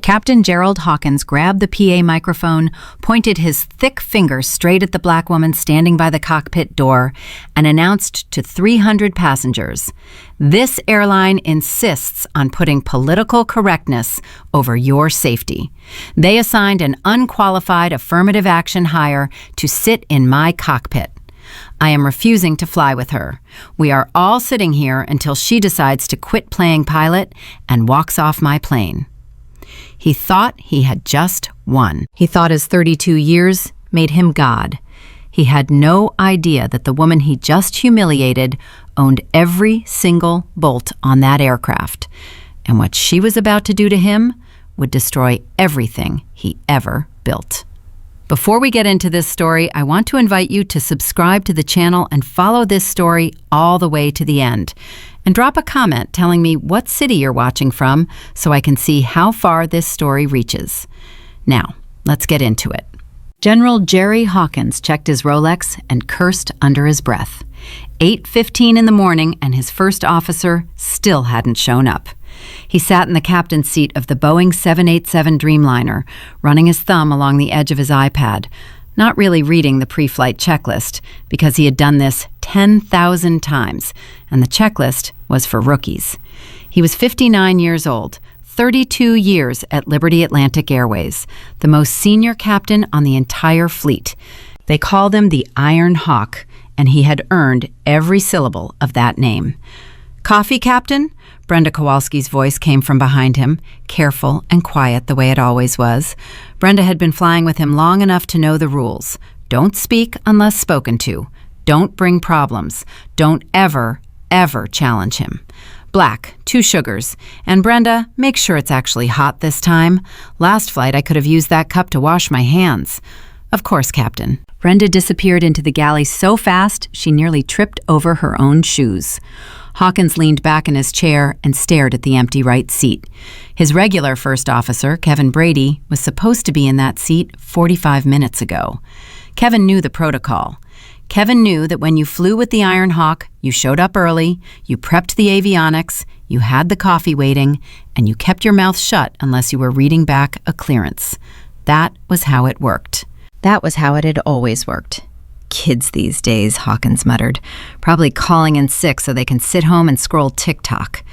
Captain Gerald Hawkins grabbed the PA microphone, pointed his thick finger straight at the black woman standing by the cockpit door, and announced to 300 passengers, "This airline insists on putting political correctness over your safety. They assigned an unqualified affirmative action hire to sit in my cockpit. I am refusing to fly with her. We are all sitting here until she decides to quit playing pilot and walks off my plane." He thought he had just won. He thought his 32 years made him God. He had no idea that the woman he just humiliated owned every single bolt on that aircraft, and what she was about to do to him would destroy everything he ever built. Before we get into this story, I want to invite you to subscribe to the channel and follow this story all the way to the end. And drop a comment telling me what city you're watching from so I can see how far this story reaches. Now, let's get into it. General Jerry Hawkins checked his Rolex and cursed under his breath. 8:15 in the morning and his first officer still hadn't shown up. He sat in the captain's seat of the Boeing 787 Dreamliner, running his thumb along the edge of his iPad, not really reading the pre-flight checklist because he had done this 10,000 times, and the checklist was for rookies. He was 59 years old, 32 years at Liberty Atlantic Airways, the most senior captain on the entire fleet. They called him the Iron Hawk, and he had earned every syllable of that name. "Coffee, Captain?" Brenda Kowalski's voice came from behind him, careful and quiet the way it always was. Brenda had been flying with him long enough to know the rules. Don't speak unless spoken to. Don't bring problems. Don't ever, ever challenge him. "Black, 2 sugars. And Brenda, make sure it's actually hot this time. Last flight I could have used that cup to wash my hands." "Of course, Captain." Brenda disappeared into the galley so fast she nearly tripped over her own shoes. Hawkins leaned back in his chair and stared at the empty right seat. His regular first officer, Kevin Brady, was supposed to be in that seat 45 minutes ago. Kevin knew the protocol. Kevin knew that when you flew with the Iron Hawk, you showed up early, you prepped the avionics, you had the coffee waiting, and you kept your mouth shut unless you were reading back a clearance. That was how it worked. That was how it had always worked. "Kids these days," Hawkins muttered, "probably calling in sick so they can sit home and scroll TikTok."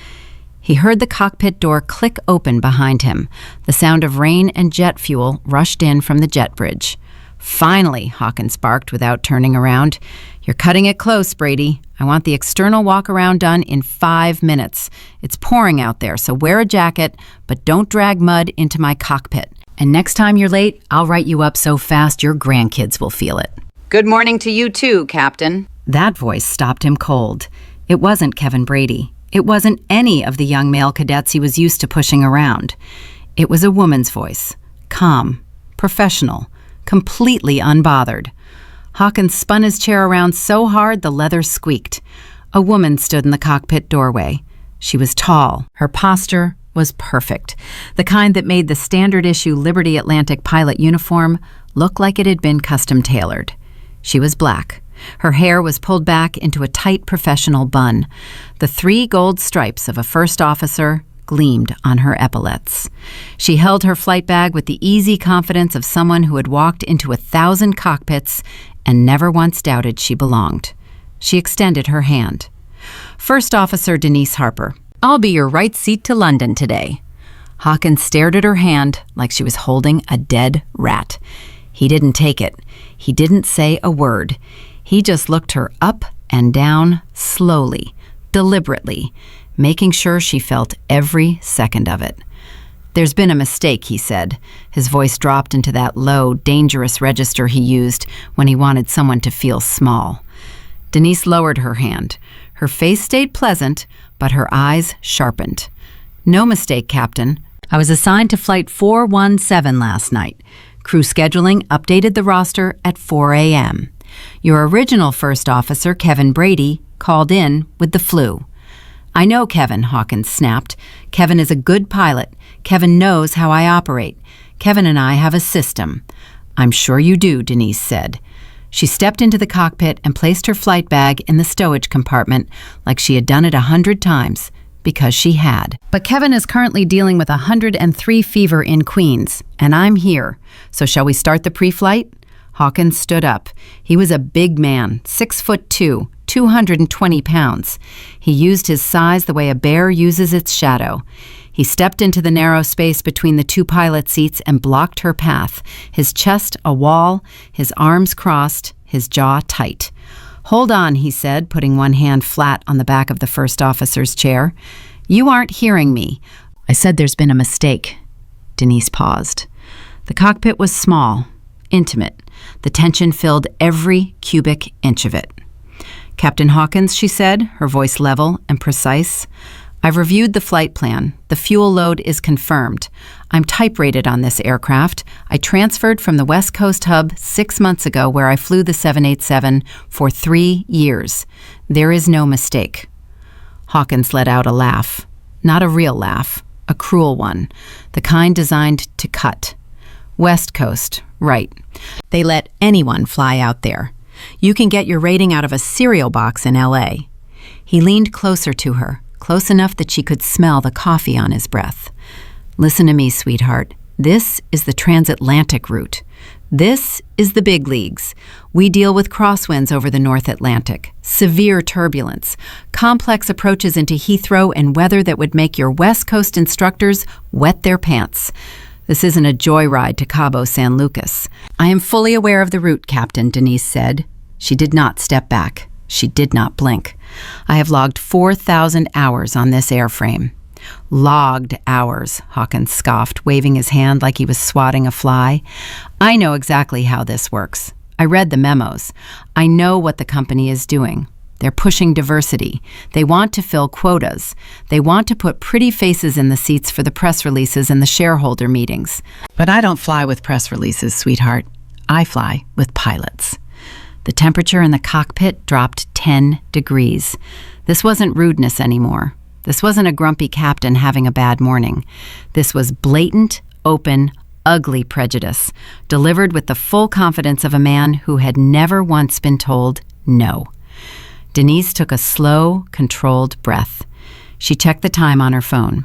He heard the cockpit door click open behind him. The sound of rain and jet fuel rushed in from the jet bridge. "Finally," Hawkins barked without turning around. "You're cutting it close, Brady. I want the external walk-around done in 5 minutes. It's pouring out there, so wear a jacket, but don't drag mud into my cockpit. And next time you're late, I'll write you up so fast your grandkids will feel it." "Good morning to you too, Captain." That voice stopped him cold. It wasn't Kevin Brady. It wasn't any of the young male cadets he was used to pushing around. It was a woman's voice, calm, professional, completely unbothered. Hawkins spun his chair around so hard the leather squeaked. A woman stood in the cockpit doorway. She was tall. Her posture was perfect, the kind that made the standard-issue Liberty Atlantic pilot uniform look like it had been custom-tailored. She was black. Her hair was pulled back into a tight professional bun. The 3 gold stripes of a first officer gleamed on her epaulets. She held her flight bag with the easy confidence of someone who had walked into 1,000 cockpits and never once doubted she belonged. She extended her hand. "First Officer Denise Harper, I'll be your right seat to London today." Hawkins stared at her hand like she was holding a dead rat. He didn't take it. He didn't say a word. He just looked her up and down slowly, deliberately, making sure she felt every second of it. "There's been a mistake," he said. His voice dropped into that low, dangerous register he used when he wanted someone to feel small. Denise lowered her hand. Her face stayed pleasant, but her eyes sharpened. "No mistake, Captain. I was assigned to Flight 417 last night. Crew scheduling updated the roster at 4 a.m. Your original first officer, Kevin Brady, called in with the flu." "I know Kevin," Hawkins snapped. "Kevin is a good pilot. Kevin knows how I operate. Kevin and I have a system." "I'm sure you do," Denise said. She stepped into the cockpit and placed her flight bag in the stowage compartment like she had done it 100 times, because she had. But Kevin is currently dealing with 103 fever in Queens, and I'm here. So shall we start the pre-flight? Hawkins stood up. He was a big man, 6'2", 220 pounds. He used his size the way a bear uses its shadow. He stepped into the narrow space between the two pilot seats and blocked her path, his chest a wall, his arms crossed, his jaw tight. "Hold on," he said, putting one hand flat on the back of the first officer's chair. "You aren't hearing me. I said there's been a mistake." Denise paused. The cockpit was small, intimate. The tension filled every cubic inch of it. "Captain Hawkins," she said, her voice level and precise, "I've reviewed the flight plan. The fuel load is confirmed. I'm type-rated on this aircraft. I transferred from the West Coast hub 6 months ago where I flew the 787 for 3 years. There is no mistake." Hawkins let out a laugh. Not a real laugh, a cruel one, the kind designed to cut. "West Coast, right. They let anyone fly out there. You can get your rating out of a cereal box in LA. He leaned closer to her, close enough that she could smell the coffee on his breath. "Listen to me, sweetheart. This is the transatlantic route. This is the big leagues. We deal with crosswinds over the North Atlantic, severe turbulence, complex approaches into Heathrow, and weather that would make your West Coast instructors wet their pants. This isn't a joyride to Cabo San Lucas." "I am fully aware of the route, Captain," Denise said. She did not step back. She did not blink. "I have logged 4,000 hours on this airframe." "Logged hours," Hawkins scoffed, waving his hand like he was swatting a fly. "I know exactly how this works. I read the memos. I know what the company is doing. They're pushing diversity. They want to fill quotas. They want to put pretty faces in the seats for the press releases and the shareholder meetings. But I don't fly with press releases, sweetheart. I fly with pilots." The temperature in the cockpit dropped 10 degrees. This wasn't rudeness anymore. This wasn't a grumpy captain having a bad morning. This was blatant, open, ugly prejudice, delivered with the full confidence of a man who had never once been told no. Denise took a slow, controlled breath. She checked the time on her phone.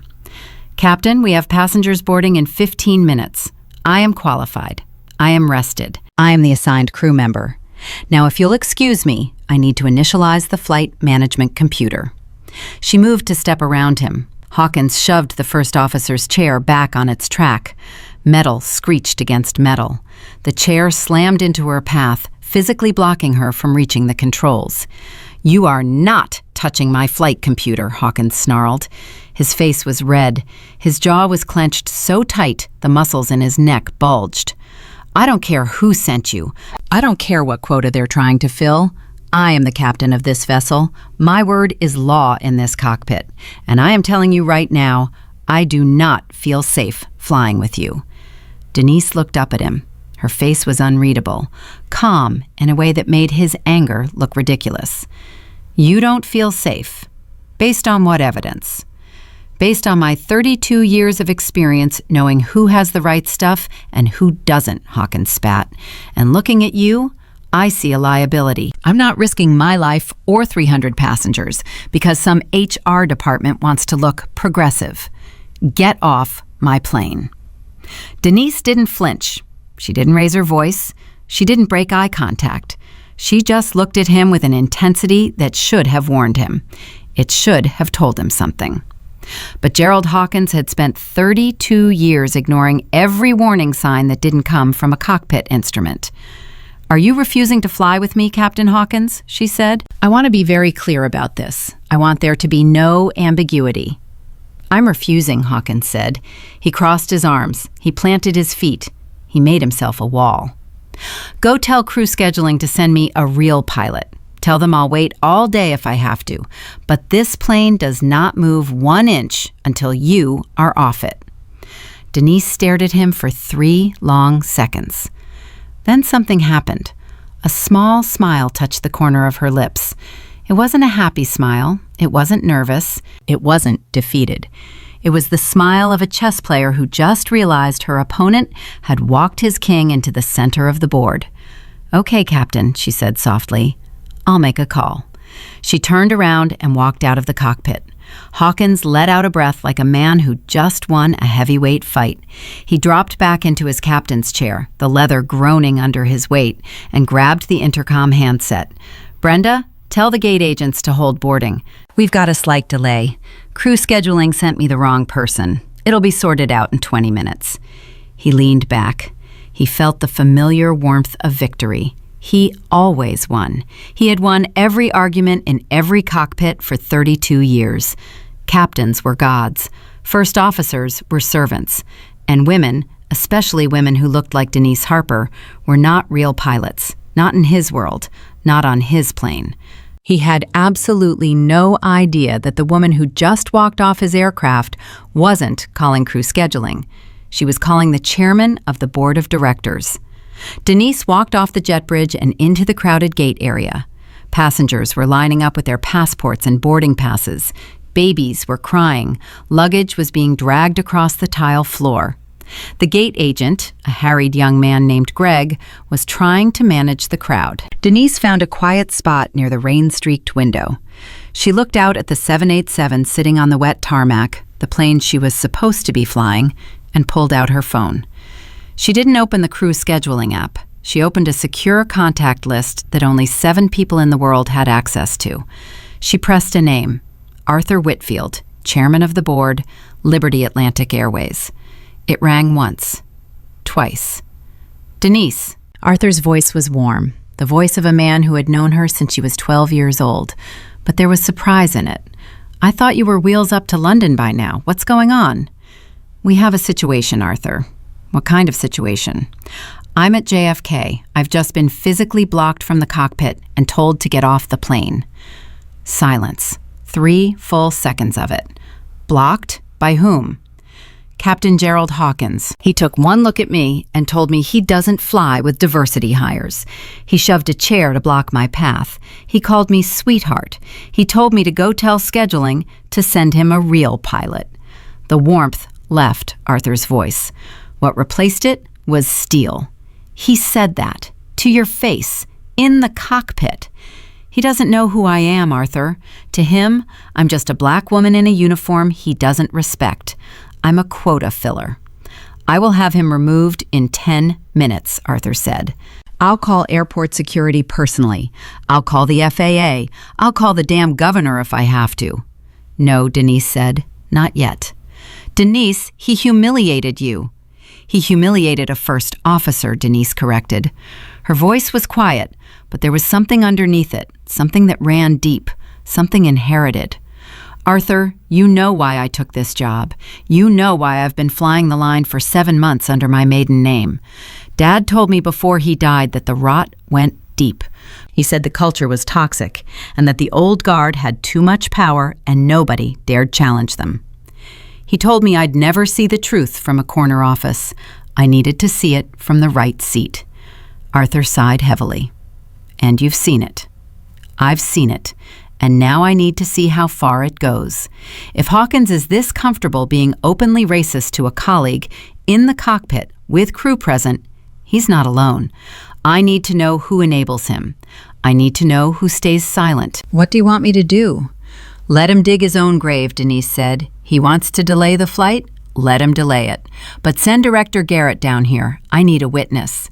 "Captain, we have passengers boarding in 15 minutes. I am qualified. I am rested. I am the assigned crew member. Now, if you'll excuse me, I need to initialize the flight management computer." She moved to step around him. Hawkins shoved the first officer's chair back on its track. Metal screeched against metal. The chair slammed into her path, physically blocking her from reaching the controls. "You are not touching my flight computer," Hawkins snarled. His face was red. His jaw was clenched so tight the muscles in his neck bulged. "I don't care who sent you. I don't care what quota they're trying to fill. I am the captain of this vessel. My word is law in this cockpit. And I am telling you right now, I do not feel safe flying with you." Denise looked up at him. Her face was unreadable, calm in a way that made his anger look ridiculous. "You don't feel safe? Based on what evidence?" "Based on my 32 years of experience knowing who has the right stuff and who doesn't," Hawkins spat. "And looking at you, I see a liability. I'm not risking my life or 300 passengers because some HR department wants to look progressive. Get off my plane." Denise didn't flinch. She didn't raise her voice. She didn't break eye contact. She just looked at him with an intensity that should have warned him. It should have told him something. But Gerald Hawkins had spent 32 years ignoring every warning sign that didn't come from a cockpit instrument. "Are you refusing to fly with me, Captain Hawkins?" she said. "I want to be very clear about this. I want there to be no ambiguity." "I'm refusing," Hawkins said. He crossed his arms. He planted his feet. He made himself a wall. "Go tell crew scheduling to send me a real pilot. Tell them I'll wait all day if I have to. But this plane does not move 1 inch until you are off it." Denise stared at him for 3 long seconds. Then something happened. A small smile touched the corner of her lips. It wasn't a happy smile. It wasn't nervous. It wasn't defeated. It was the smile of a chess player who just realized her opponent had walked his king into the center of the board. "Okay, Captain," she said softly. "I'll make a call." She turned around and walked out of the cockpit. Hawkins let out a breath like a man who just won a heavyweight fight. He dropped back into his captain's chair, the leather groaning under his weight, and grabbed the intercom handset. "Brenda, tell the gate agents to hold boarding. We've got a slight delay. Crew scheduling sent me the wrong person. It'll be sorted out in 20 minutes. He leaned back. He felt the familiar warmth of victory. He always won. He had won every argument in every cockpit for 32 years. Captains were gods. First officers were servants. And women, especially women who looked like Denise Harper, were not real pilots. Not in his world. Not on his plane. He had absolutely no idea that the woman who just walked off his aircraft wasn't calling crew scheduling. She was calling the chairman of the board of directors. Denise walked off the jet bridge and into the crowded gate area. Passengers were lining up with their passports and boarding passes. Babies were crying. Luggage was being dragged across the tile floor. The gate agent, a harried young man named Greg, was trying to manage the crowd. Denise found a quiet spot near the rain-streaked window. She looked out at the 787 sitting on the wet tarmac, the plane she was supposed to be flying, and pulled out her phone. She didn't open the crew scheduling app. She opened a secure contact list that only 7 people in the world had access to. She pressed a name, Arthur Whitfield, chairman of the board, Liberty Atlantic Airways. It rang once, twice. "Denise." Arthur's voice was warm, the voice of a man who had known her since she was 12 years old. But there was surprise in it. "I thought you were wheels up to London by now. What's going on?" "We have a situation, Arthur." "What kind of situation?" "I'm at JFK. I've just been physically blocked from the cockpit and told to get off the plane." Silence. 3 full seconds of it. "Blocked? By whom?" "Captain Gerald Hawkins. He took one look at me and told me he doesn't fly with diversity hires. He shoved a chair to block my path. He called me sweetheart. He told me to go tell scheduling to send him a real pilot." The warmth left Arthur's voice. What replaced it was steel. "He said that, to your face, in the cockpit." "He doesn't know who I am, Arthur. To him, I'm just a black woman in a uniform he doesn't respect. I'm a quota filler." "I will have him removed in 10 minutes, Arthur said. "I'll call airport security personally. I'll call the FAA. I'll call the damn governor if I have to." "No," Denise said. "Not yet." "Denise, he humiliated you." "He humiliated a first officer," Denise corrected. Her voice was quiet, but there was something underneath it, something that ran deep, something inherited. "Arthur, you know why I took this job. You know why I've been flying the line for 7 months under my maiden name. Dad told me before he died that the rot went deep. He said the culture was toxic and that the old guard had too much power and nobody dared challenge them. He told me I'd never see the truth from a corner office. I needed to see it from the right seat." Arthur sighed heavily. "And you've seen it." "I've seen it. And now I need to see how far it goes. If Hawkins is this comfortable being openly racist to a colleague in the cockpit with crew present, he's not alone. I need to know who enables him. I need to know who stays silent." "What do you want me to do?" "Let him dig his own grave," Denise said. "He wants to delay the flight? Let him delay it. But send Director Garrett down here. I need a witness.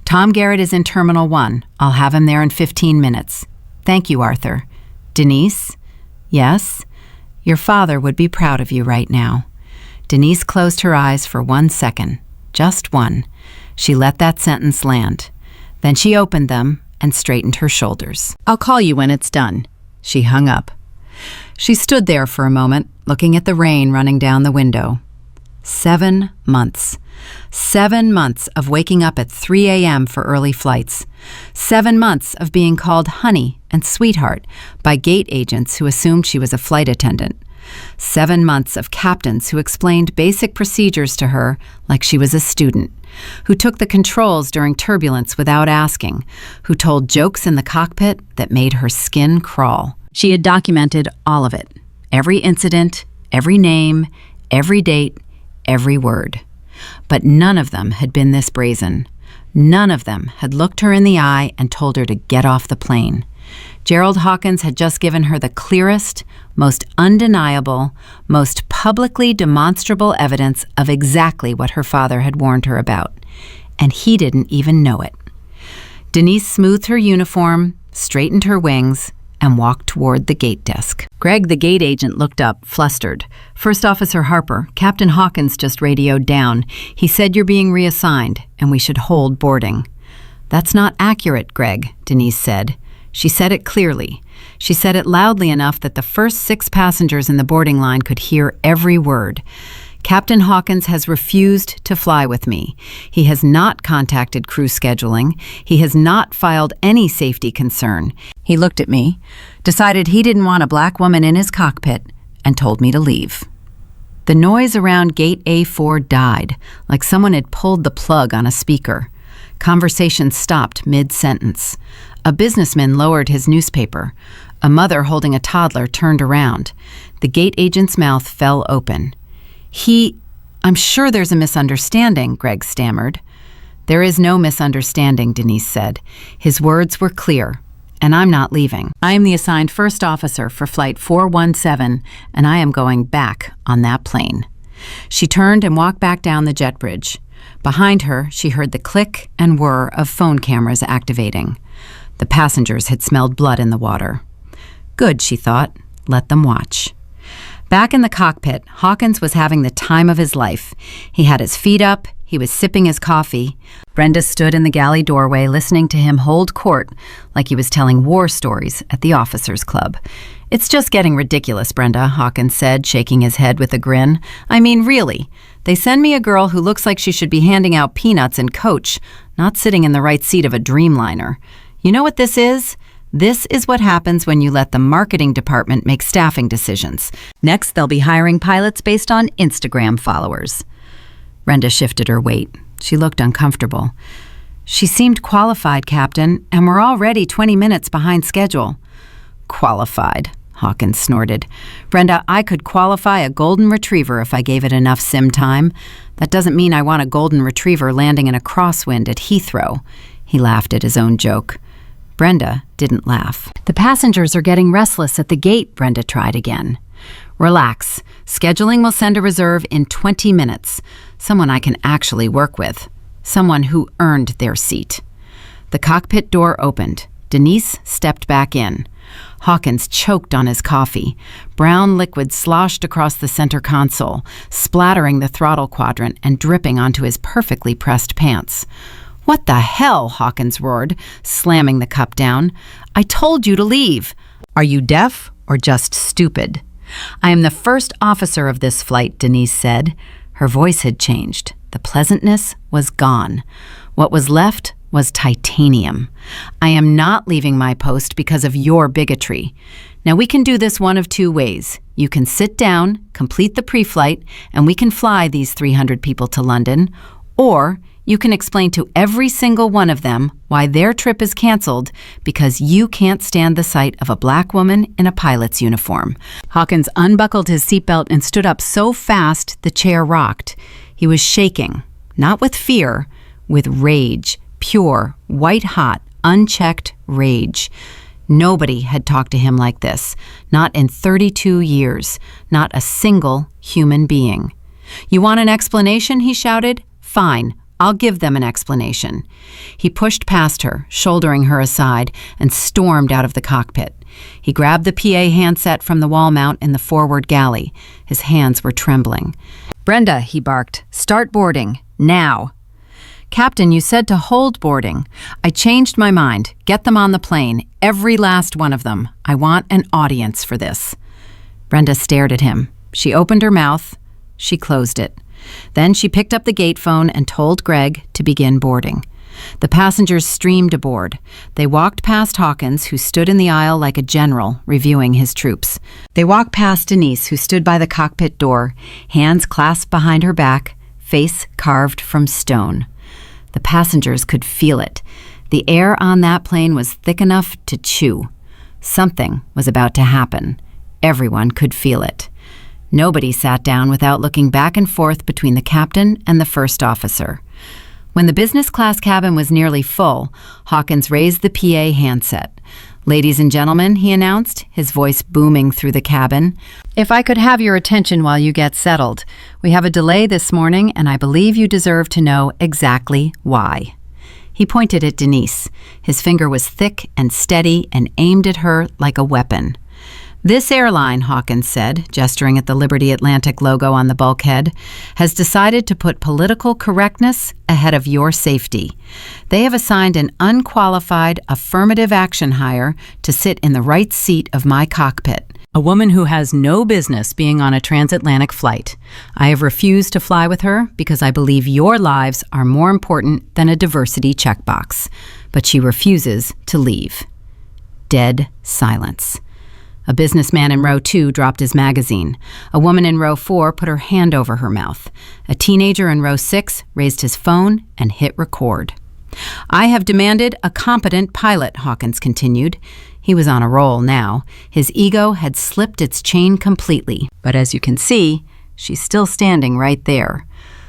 Tom Garrett is in Terminal 1. I'll have him there in 15 minutes. Thank you, Arthur." "Denise?" "Yes?" "Your father would be proud of you right now." Denise closed her eyes for 1 second. Just one. She let that sentence land. Then she opened them and straightened her shoulders. "I'll call you when it's done." She hung up. She stood there for a moment, looking at the rain running down the window. 7 months. 7 months of waking up at 3 a.m. for early flights. 7 months of being called honey and sweetheart by gate agents who assumed she was a flight attendant. 7 months of captains who explained basic procedures to her like she was a student, who took the controls during turbulence without asking, who told jokes in the cockpit that made her skin crawl. She had documented all of it, every incident, every name, every date, every word. But none of them had been this brazen. None of them had looked her in the eye and told her to get off the plane. Gerald Hawkins had just given her the clearest, most undeniable, most publicly demonstrable evidence of exactly what her father had warned her about. And he didn't even know it. Denise smoothed her uniform, straightened her wings, and walked toward the gate desk. Greg, the gate agent, looked up, flustered. "First Officer Harper, Captain Hawkins just radioed down. He said you're being reassigned, and we should hold boarding." "That's not accurate, Greg," Denise said. She said it clearly. She said it loudly enough that the first 6 passengers in the boarding line could hear every word. "Captain Hawkins has refused to fly with me. He has not contacted crew scheduling. He has not filed any safety concern. He looked at me, decided he didn't want a black woman in his cockpit, and told me to leave." The noise around gate A4 died, like someone had pulled the plug on a speaker. Conversation stopped mid-sentence. A businessman lowered his newspaper. A mother holding a toddler turned around. The gate agent's mouth fell open. "I'm sure there's a misunderstanding," Greg stammered. "There is no misunderstanding," Denise said. His words were clear. "And I'm not leaving. I am the assigned first officer for Flight 417, and I am going back on that plane." She turned and walked back down the jet bridge. Behind her, she heard the click and whir of phone cameras activating. The passengers had smelled blood in the water. Good, she thought. Let them watch. Back in the cockpit, Hawkins was having the time of his life. He had his feet up. He was sipping his coffee. Brenda stood in the galley doorway listening to him hold court like he was telling war stories at the officers' club. "It's just getting ridiculous, Brenda," Hawkins said, shaking his head with a grin. "I mean, really. They send me a girl who looks like she should be handing out peanuts in coach, not sitting in the right seat of a Dreamliner. You know what this is? This is what happens when you let the marketing department make staffing decisions. Next, they'll be hiring pilots based on Instagram followers." Brenda shifted her weight. She looked uncomfortable. "She seemed qualified, Captain, and we're already 20 minutes behind schedule." "Qualified," Hawkins snorted. "Brenda, I could qualify a golden retriever if I gave it enough sim time. That doesn't mean I want a golden retriever landing in a crosswind at Heathrow." He laughed at his own joke. Brenda didn't laugh. "The passengers are getting restless at the gate," Brenda tried again. "Relax. Scheduling will send a reserve in 20 minutes. Someone I can actually work with. Someone who earned their seat." The cockpit door opened. Denise stepped back in. Hawkins choked on his coffee. Brown liquid sloshed across the center console, splattering the throttle quadrant and dripping onto his perfectly pressed pants. "What the hell?" Hawkins roared, slamming the cup down. "I told you to leave. Are you deaf or just stupid?" "I am the first officer of this flight," Denise said. Her voice had changed. The pleasantness was gone. What was left was titanium. "I am not leaving my post because of your bigotry. Now we can do this one of 2 ways. You can sit down, complete the pre-flight, and we can fly these 300 people to London, or you can explain to every single one of them why their trip is canceled because you can't stand the sight of a black woman in a pilot's uniform." Hawkins unbuckled his seatbelt and stood up so fast the chair rocked. He was shaking, not with fear, with rage, pure, white-hot, unchecked rage. Nobody had talked to him like this, not in 32 years, not a single human being. "You want an explanation?" he shouted. "Fine. I'll give them an explanation." He pushed past her, shouldering her aside, and stormed out of the cockpit. He grabbed the PA handset from the wall mount in the forward galley. His hands were trembling. "Brenda," he barked, "start boarding. Now." "Captain, you said to hold boarding." "I changed my mind. Get them on the plane. Every last one of them. I want an audience for this." Brenda stared at him. She opened her mouth. She closed it. Then she picked up the gate phone and told Greg to begin boarding. The passengers streamed aboard. They walked past Hawkins, who stood in the aisle like a general, reviewing his troops. They walked past Denise, who stood by the cockpit door, hands clasped behind her back, face carved from stone. The passengers could feel it. The air on that plane was thick enough to chew. Something was about to happen. Everyone could feel it. Nobody sat down without looking back and forth between the captain and the first officer. When the business class cabin was nearly full, Hawkins raised the PA handset. "Ladies and gentlemen," he announced, his voice booming through the cabin, "if I could have your attention while you get settled. We have a delay this morning, and I believe you deserve to know exactly why." He pointed at Denise. His finger was thick and steady and aimed at her like a weapon. "This airline," Hawkins said, gesturing at the Liberty Atlantic logo on the bulkhead, "has decided to put political correctness ahead of your safety. They have assigned an unqualified affirmative action hire to sit in the right seat of my cockpit. A woman who has no business being on a transatlantic flight. I have refused to fly with her because I believe your lives are more important than a diversity checkbox. But she refuses to leave." Dead silence. A businessman in row 2 dropped his magazine. A woman in row 4 put her hand over her mouth. A teenager in row 6 raised his phone and hit record. "I have demanded a competent pilot," Hawkins continued. He was on a roll now. His ego had slipped its chain completely. "But as you can see, she's still standing right there.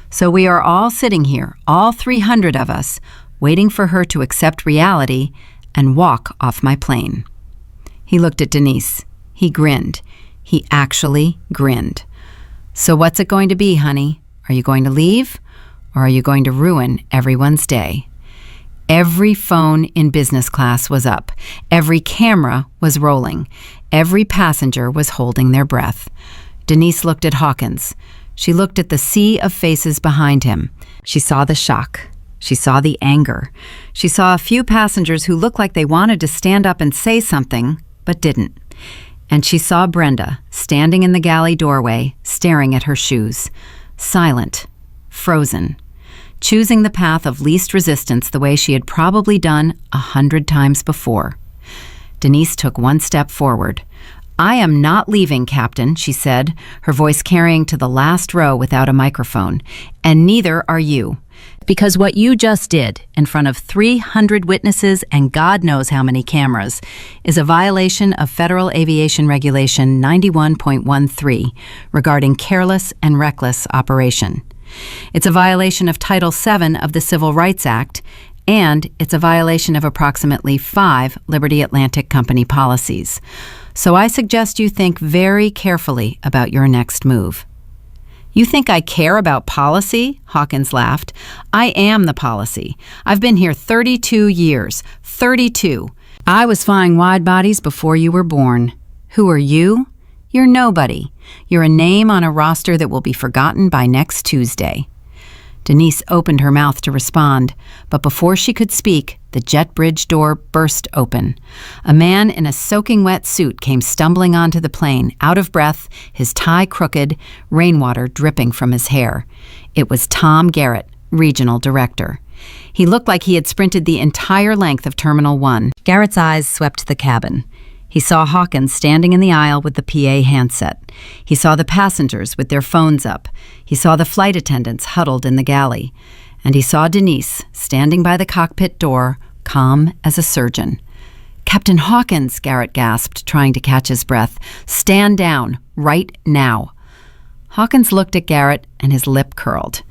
So we are all sitting here, all 300 of us, waiting for her to accept reality and walk off my plane." He looked at Denise. He grinned. He actually grinned. "So what's it going to be, honey? Are you going to leave, or are you going to ruin everyone's day?" Every phone in business class was up. Every camera was rolling. Every passenger was holding their breath. Denise looked at Hawkins. She looked at the sea of faces behind him. She saw the shock. She saw the anger. She saw a few passengers who looked like they wanted to stand up and say something, but didn't. And she saw Brenda standing in the galley doorway, staring at her shoes, silent, frozen, choosing the path of least resistance the way she had probably done 100 times before. Denise took one step forward. "I am not leaving, Captain," she said, her voice carrying to the last row without a microphone. "And neither are you. Because what you just did in front of 300 witnesses and God knows how many cameras is a violation of Federal Aviation Regulation 91.13 regarding careless and reckless operation. It's a violation of Title VII of the Civil Rights Act, and it's a violation of approximately 5 Liberty Atlantic Company policies. So I suggest you think very carefully about your next move." "You think I care about policy?" Hawkins laughed. "I am the policy. I've been here 32 years. 32. I was flying wide bodies before you were born. Who are you? You're nobody. You're a name on a roster that will be forgotten by next Tuesday." Denise opened her mouth to respond, but before she could speak, the jet bridge door burst open. A man in a soaking wet suit came stumbling onto the plane, out of breath, his tie crooked, rainwater dripping from his hair. It was Tom Garrett, Regional Director. He looked like he had sprinted the entire length of Terminal 1. Garrett's eyes swept the cabin. He saw Hawkins standing in the aisle with the PA handset. He saw the passengers with their phones up. He saw the flight attendants huddled in the galley. And he saw Denise standing by the cockpit door, calm as a surgeon. "Captain Hawkins," Garrett gasped, trying to catch his breath. "Stand down, right now." Hawkins looked at Garrett and his lip curled.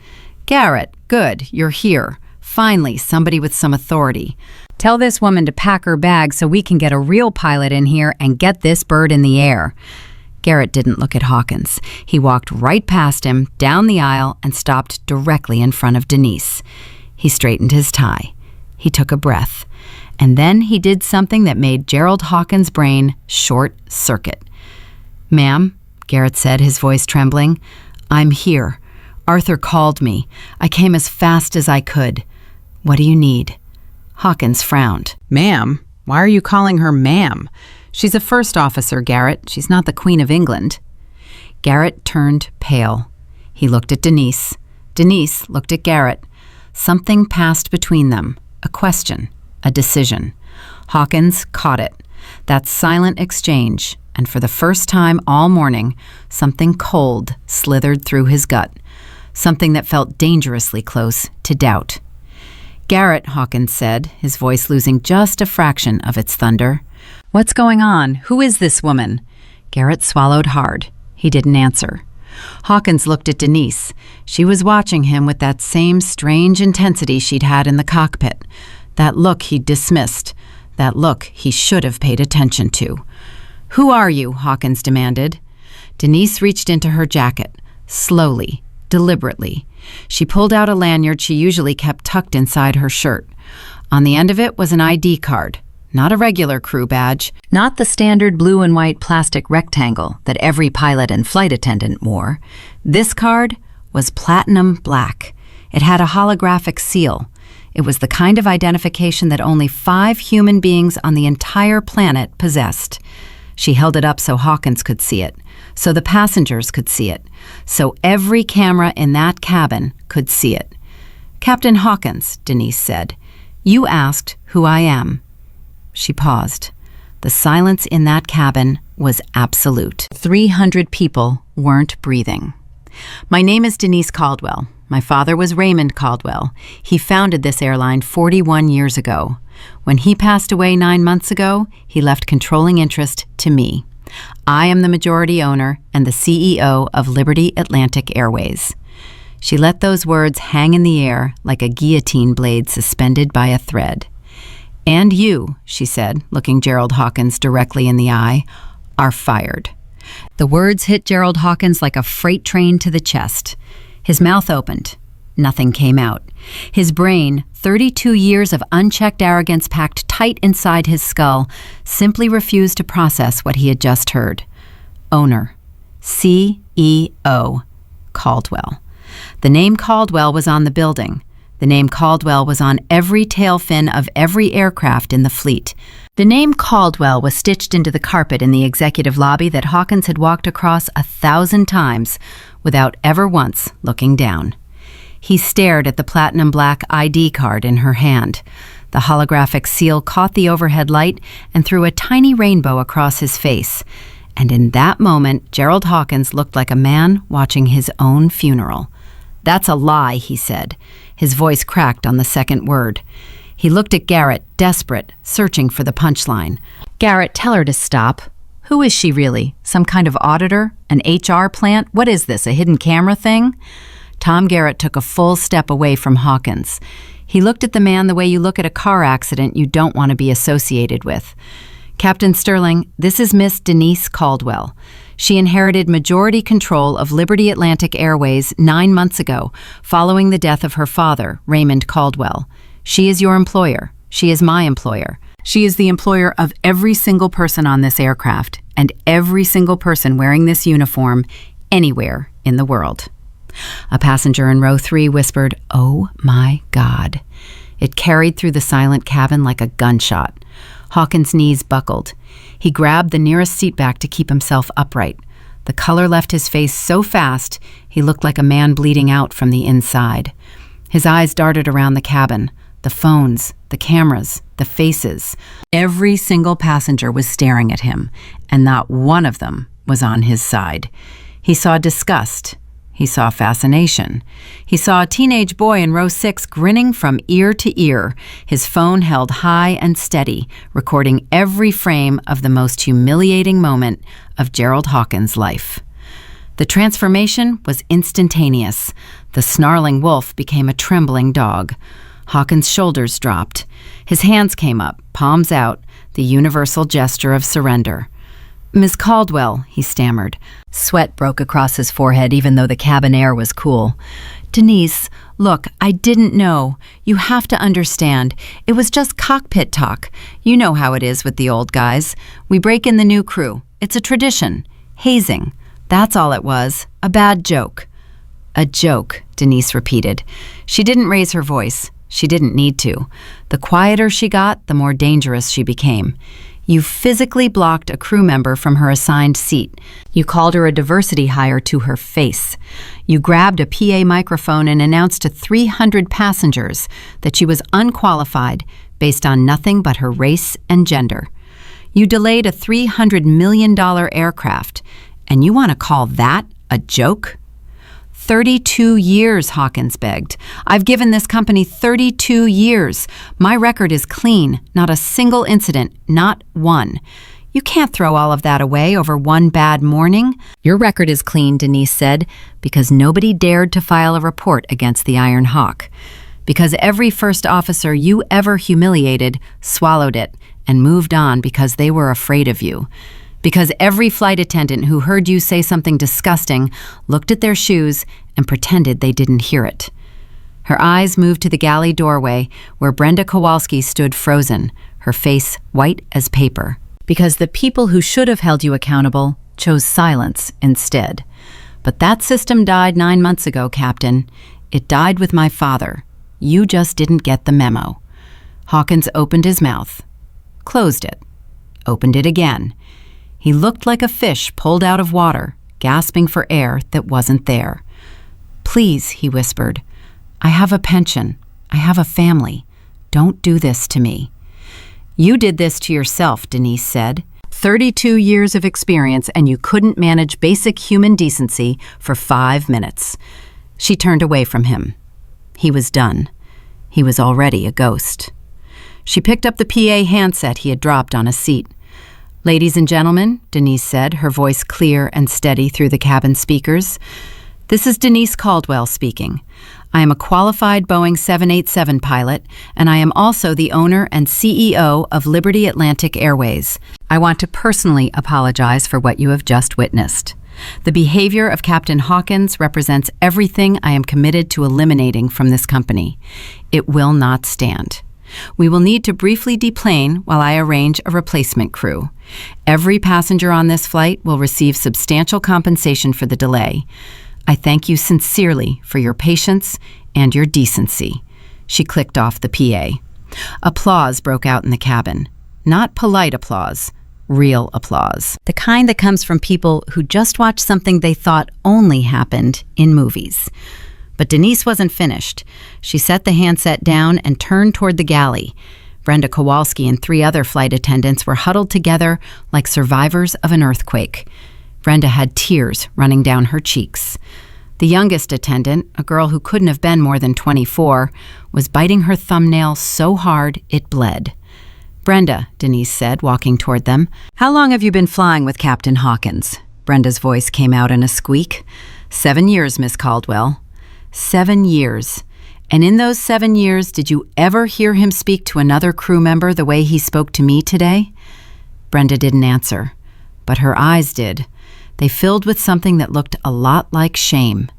"Garrett, good, you're here. Finally, somebody with some authority. Tell this woman to pack her bag so we can get a real pilot in here and get this bird in the air." Garrett didn't look at Hawkins. He walked right past him, down the aisle, and stopped directly in front of Denise. He straightened his tie. He took a breath. And then he did something that made Gerald Hawkins' brain short-circuit. "Ma'am," Garrett said, his voice trembling, "I'm here. Arthur called me. I came as fast as I could. What do you need?" Hawkins frowned. "Ma'am? Why are you calling her ma'am? She's a first officer, Garrett. She's not the Queen of England." Garrett turned pale. He looked at Denise. Denise looked at Garrett. Something passed between them. A question. A decision. Hawkins caught it. That silent exchange. And for the first time all morning, something cold slithered through his gut. Something that felt dangerously close to doubt. "Garrett," Hawkins said, his voice losing just a fraction of its thunder. "What's going on? Who is this woman?" Garrett swallowed hard. He didn't answer. Hawkins looked at Denise. She was watching him with that same strange intensity she'd had in the cockpit. That look he'd dismissed. that look he should have paid attention to. "Who are you?" Hawkins demanded. Denise reached into her jacket, slowly, deliberately. She pulled out a lanyard she usually kept tucked inside her shirt. On the end of it was an ID card, not a regular crew badge, not the standard blue and white plastic rectangle that every pilot and flight attendant wore. This card was platinum black. It had a holographic seal. It was the kind of identification that only 5 human beings on the entire planet possessed. She held it up so Hawkins could see it, so the passengers could see it, so every camera in that cabin could see it. "Captain Hawkins," Denise said, "you asked who I am." She paused. The silence in that cabin was absolute. 300 people weren't breathing. "My name is Denise Caldwell. My father was Raymond Caldwell. He founded this airline 41 years ago. When he passed away 9 months ago, he left controlling interest to me. I am the majority owner and the CEO of Liberty Atlantic Airways." She let those words hang in the air like a guillotine blade suspended by a thread. "And you," she said, looking Gerald Hawkins directly in the eye, "are fired." The words hit Gerald Hawkins like a freight train to the chest. His mouth opened. Nothing came out. His brain, 32 years of unchecked arrogance packed tight inside his skull, simply refused to process what he had just heard. Owner. CEO. Caldwell. The name Caldwell was on the building. The name Caldwell was on every tail fin of every aircraft in the fleet. The name Caldwell was stitched into the carpet in the executive lobby that Hawkins had walked across 1,000 times without ever once looking down. He stared at the platinum black ID card in her hand. The holographic seal caught the overhead light and threw a tiny rainbow across his face. And in that moment, Gerald Hawkins looked like a man watching his own funeral. "That's a lie," he said. His voice cracked on the second word. He looked at Garrett, desperate, searching for the punchline. "Garrett, tell her to stop. Who is she really? Some kind of auditor? An HR plant? What is this, a hidden camera thing?" Tom Garrett took a full step away from Hawkins. He looked at the man the way you look at a car accident you don't want to be associated with. "Captain Sterling, this is Miss Denise Caldwell. She inherited majority control of Liberty Atlantic Airways 9 months ago, following the death of her father, Raymond Caldwell. She is your employer. She is my employer. She is the employer of every single person on this aircraft and every single person wearing this uniform anywhere in the world." A passenger in row 3 whispered, "Oh my God." It carried through the silent cabin like a gunshot. Hawkins' knees buckled. He grabbed the nearest seat back to keep himself upright. The color left his face so fast, he looked like a man bleeding out from the inside. His eyes darted around the cabin, the phones, the cameras, the faces. Every single passenger was staring at him, and not one of them was on his side. He saw disgust. He saw fascination. He saw a teenage boy in row 6 grinning from ear to ear, his phone held high and steady, recording every frame of the most humiliating moment of Gerald Hawkins' life. The transformation was instantaneous. The snarling wolf became a trembling dog. Hawkins' shoulders dropped. His hands came up, palms out, the universal gesture of surrender. "Miss Caldwell," he stammered. Sweat broke across his forehead even though the cabin air was cool. "Denise, look, I didn't know. You have to understand. It was just cockpit talk. You know how it is with the old guys. We break in the new crew. It's a tradition. Hazing. That's all it was. A bad joke." "A joke," Denise repeated. She didn't raise her voice. She didn't need to. The quieter she got, the more dangerous she became. You physically blocked a crew member from her assigned seat. You called her a diversity hire to her face. You grabbed a PA microphone and announced to 300 passengers that she was unqualified based on nothing but her race and gender. You delayed a $300 million aircraft, and you want to call that a joke? 32 years, Hawkins begged. "I've given this company 32 years. My record is clean, not a single incident, not one. You can't throw all of that away over one bad morning." "Your record is clean," Denise said, "because nobody dared to file a report against the Iron Hawk. Because every first officer you ever humiliated swallowed it and moved on because they were afraid of you. Because every flight attendant who heard you say something disgusting looked at their shoes and pretended they didn't hear it. Her eyes moved to the galley doorway where Brenda Kowalski stood frozen, her face white as paper. Because the people who should have held you accountable chose silence instead. But that system died 9 months ago, Captain. It died with my father. You just didn't get the memo. Hawkins opened his mouth, closed it, opened it again. He looked like a fish pulled out of water, gasping for air that wasn't there. Please, he whispered. I have a pension. I have a family. Don't do this to me. You did this to yourself, Denise said. 32 years of experience and you couldn't manage basic human decency for 5 minutes. She turned away from him. He was done. He was already a ghost. She picked up the PA handset he had dropped on a seat. Ladies and gentlemen, Denise said, her voice clear and steady through the cabin speakers. This is Denise Caldwell speaking. I am a qualified Boeing 787 pilot, and I am also the owner and CEO of Liberty Atlantic Airways. I want to personally apologize for what you have just witnessed. The behavior of Captain Hawkins represents everything I am committed to eliminating from this company. It will not stand. We will need to briefly deplane while I arrange a replacement crew. Every passenger on this flight will receive substantial compensation for the delay. I thank you sincerely for your patience and your decency. She clicked off the PA. Applause broke out in the cabin. Not polite applause, real applause. The kind that comes from people who just watched something they thought only happened in movies. But Denise wasn't finished. She set the handset down and turned toward the galley. Brenda Kowalski and 3 other flight attendants were huddled together like survivors of an earthquake. Brenda had tears running down her cheeks. The youngest attendant, a girl who couldn't have been more than 24, was biting her thumbnail so hard it bled. Brenda, Denise said, walking toward them. How long have you been flying with Captain Hawkins? Brenda's voice came out in a squeak. 7 years, Miss Caldwell. 7 years. And in those 7 years, did you ever hear him speak to another crew member the way he spoke to me today? Brenda didn't answer, but her eyes did. They filled with something that looked a lot like shame.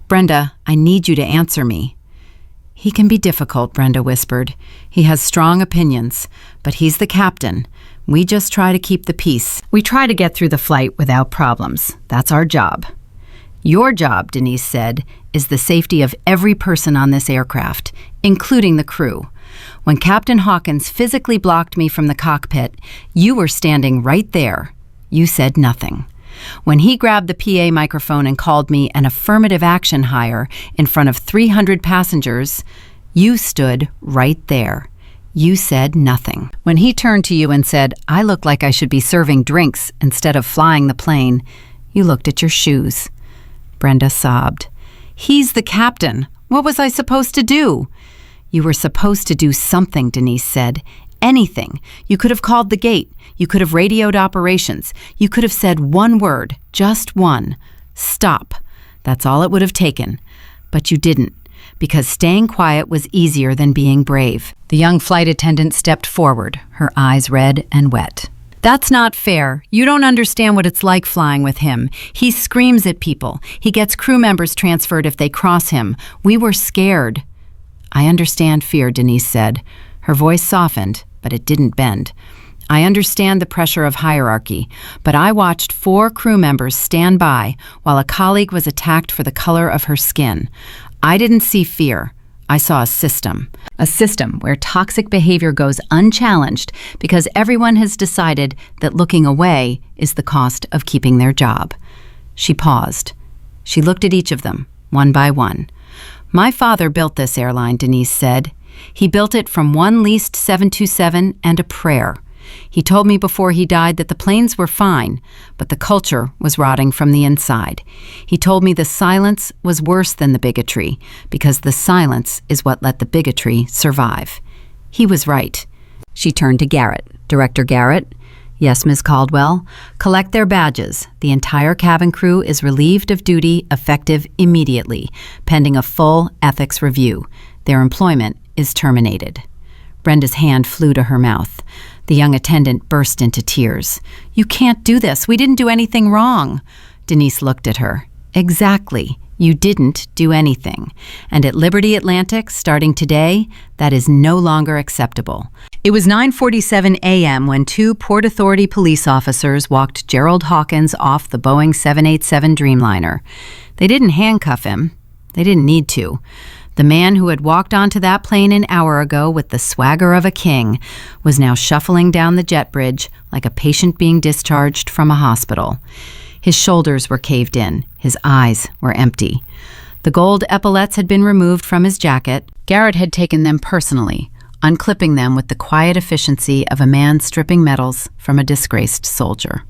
Brenda, I need you to answer me. He can be difficult, Brenda whispered. He has strong opinions, but he's the captain. We just try to keep the peace. We try to get through the flight without problems. That's our job. Your job, Denise said, is the safety of every person on this aircraft, including the crew. When Captain Hawkins physically blocked me from the cockpit, you were standing right there. You said nothing. When he grabbed the PA microphone and called me an affirmative action hire in front of 300 passengers, you stood right there. You said nothing. When he turned to you and said, I look like I should be serving drinks instead of flying the plane, you looked at your shoes. Brenda sobbed. He's the captain. What was I supposed to do? You were supposed to do something, Denise said. Anything. You could have called the gate. You could have radioed operations. You could have said one word, just one. Stop. That's all it would have taken. But you didn't, because staying quiet was easier than being brave. The young flight attendant stepped forward, her eyes red and wet. That's not fair. You don't understand what it's like flying with him. He screams at people. He gets crew members transferred if they cross him. We were scared. I understand fear, Denise said. Her voice softened, but it didn't bend. I understand the pressure of hierarchy, but I watched 4 crew members stand by while a colleague was attacked for the color of her skin. I didn't see fear. I saw a system where toxic behavior goes unchallenged because everyone has decided that looking away is the cost of keeping their job. She paused. She looked at each of them, one by one. My father built this airline, Denise said. He built it from one leased 727 and a prayer. He told me before he died that the planes were fine, but the culture was rotting from the inside. He told me the silence was worse than the bigotry, because the silence is what let the bigotry survive. He was right. She turned to Garrett. Director Garrett? Yes, Ms. Caldwell. Collect their badges. The entire cabin crew is relieved of duty effective immediately, pending a full ethics review. Their employment is terminated. Brenda's hand flew to her mouth. The young attendant burst into tears. "You can't do this. We didn't do anything wrong." Denise looked at her. "Exactly. You didn't do anything. And at Liberty Atlantic, starting today, that is no longer acceptable." It was 9:47 a.m. when two Port Authority police officers walked Gerald Hawkins off the Boeing 787 Dreamliner. They didn't handcuff him. They didn't need to. The man who had walked onto that plane an hour ago with the swagger of a king was now shuffling down the jet bridge like a patient being discharged from a hospital. His shoulders were caved in. His eyes were empty. The gold epaulets had been removed from his jacket. Garrett had taken them personally, unclipping them with the quiet efficiency of a man stripping medals from a disgraced soldier.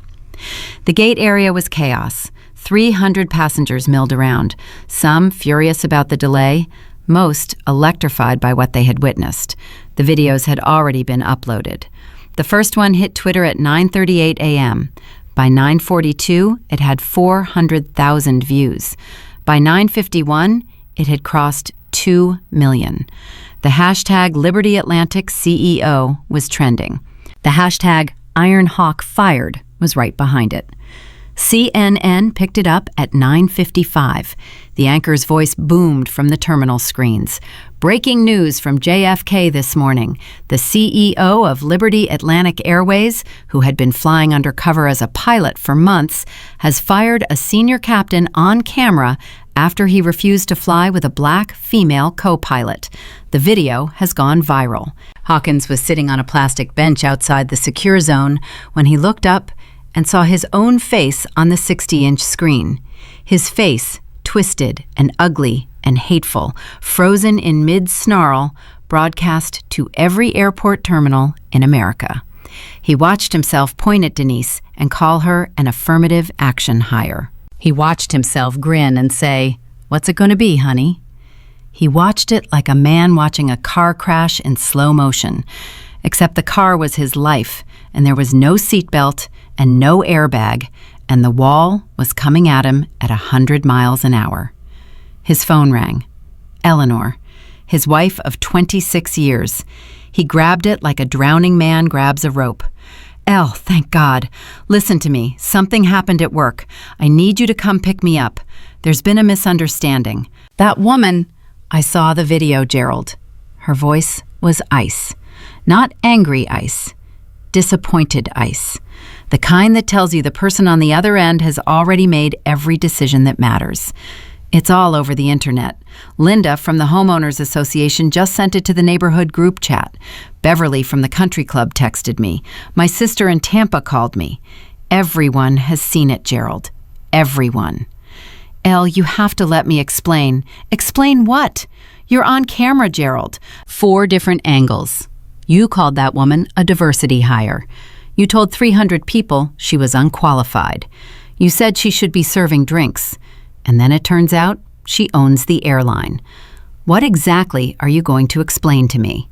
The gate area was chaos. 300 passengers milled around, some furious about the delay, most electrified by what they had witnessed. The videos had already been uploaded. The first one hit Twitter at 9:38 a.m. By 9:42, it had 400,000 views. By 9:51, it had crossed 2 million. The hashtag Liberty Atlantic CEO was trending. The hashtag Iron Hawk Fired was right behind it. CNN picked it up at 9:55. The anchor's voice boomed from the terminal screens. "Breaking news from JFK this morning. The CEO of Liberty Atlantic Airways, who had been flying undercover as a pilot for months, has fired a senior captain on camera after he refused to fly with a black female co-pilot. The video has gone viral." Hawkins was sitting on a plastic bench outside the secure zone when he looked up and saw his own face on the 60-inch screen. His face, twisted and ugly and hateful, frozen in mid-snarl, broadcast to every airport terminal in America. He watched himself point at Denise and call her an affirmative action hire. He watched himself grin and say, "What's it going to be, honey?" He watched it like a man watching a car crash in slow motion, except the car was his life, and there was no seatbelt and no airbag, and the wall was coming at him at 100 miles an hour. His phone rang. Eleanor, his wife of 26 years. He grabbed it like a drowning man grabs a rope. "Elle, thank God. Listen to me. Something happened at work. I need you to come pick me up. There's been a misunderstanding. That woman—" "I saw the video, Gerald." Her voice was ice. Not angry ice. Disappointed ice. The kind that tells you the person on the other end has already made every decision that matters. It's all over the internet. Linda from the Homeowners Association just sent it to the neighborhood group chat. Beverly from the country club texted me. My sister in Tampa called me. Everyone has seen it, Gerald. Everyone. Elle, you have to let me explain. Explain what? You're on camera, Gerald. 4 different angles. You called that woman a diversity hire. You told 300 people she was unqualified. You said she should be serving drinks. And then it turns out she owns the airline. What exactly are you going to explain to me?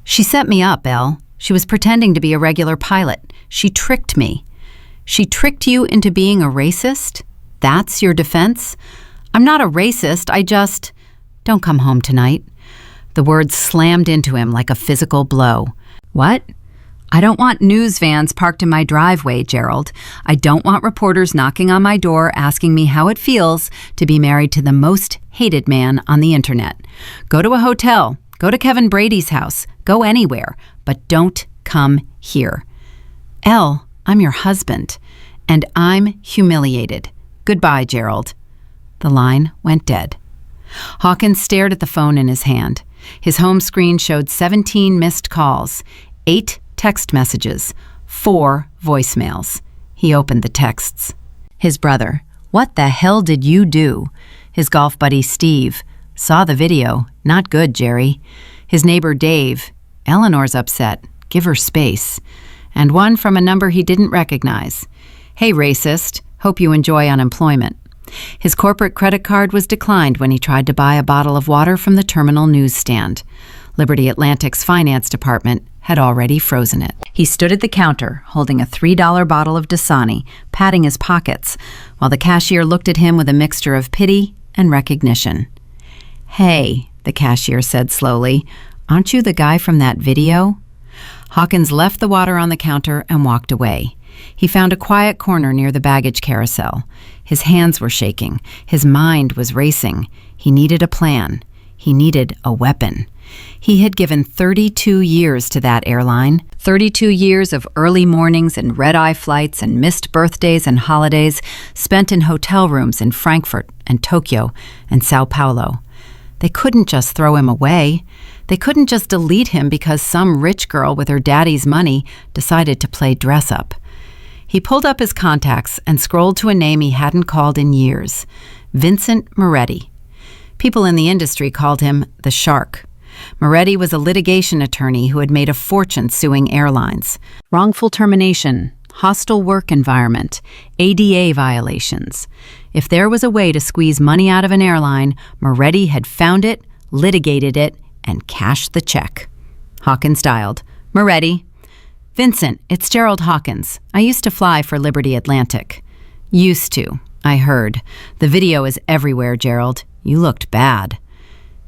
She set me up, Elle. She was pretending to be a regular pilot. She tricked me. She tricked you into being a racist? That's your defense? I'm not a racist, Don't come home tonight. The words slammed into him like a physical blow. What? I don't want news vans parked in my driveway, Gerald. I don't want reporters knocking on my door asking me how it feels to be married to the most hated man on the internet. Go to a hotel. Go to Kevin Brady's house. Go anywhere. But don't come here. Elle, I'm your husband. And I'm humiliated. Goodbye, Gerald. The line went dead. Hawkins stared at the phone in his hand. His home screen showed 17 missed calls, 8 text messages, 4 voicemails. He opened the texts. His brother, "What the hell did you do?" His golf buddy, Steve, "Saw the video. Not good, Jerry." His neighbor, Dave, "Eleanor's upset. Give her space." And one from a number he didn't recognize. "Hey, racist. Hope you enjoy unemployment." His corporate credit card was declined when he tried to buy a bottle of water from the terminal newsstand. Liberty Atlantic's finance department had already frozen it. He stood at the counter, holding a $3 bottle of Dasani, patting his pockets, while the cashier looked at him with a mixture of pity and recognition. "Hey," the cashier said slowly, "aren't you the guy from that video?" Hawkins left the water on the counter and walked away. He found a quiet corner near the baggage carousel. His hands were shaking. His mind was racing. He needed a plan. He needed a weapon. He had given 32 years to that airline, 32 years of early mornings and red-eye flights and missed birthdays and holidays spent in hotel rooms in Frankfurt and Tokyo and Sao Paulo. They couldn't just throw him away. They couldn't just delete him because some rich girl with her daddy's money decided to play dress-up. He pulled up his contacts and scrolled to a name he hadn't called in years, Vincent Moretti. People in the industry called him the Shark. Moretti was a litigation attorney who had made a fortune suing airlines. Wrongful termination, hostile work environment, ADA violations. If there was a way to squeeze money out of an airline, Moretti had found it, litigated it, and cashed the check. Hawkins dialed. Moretti. Vincent, it's Gerald Hawkins. I used to fly for Liberty Atlantic. Used to, I heard. The video is everywhere, Gerald. You looked bad.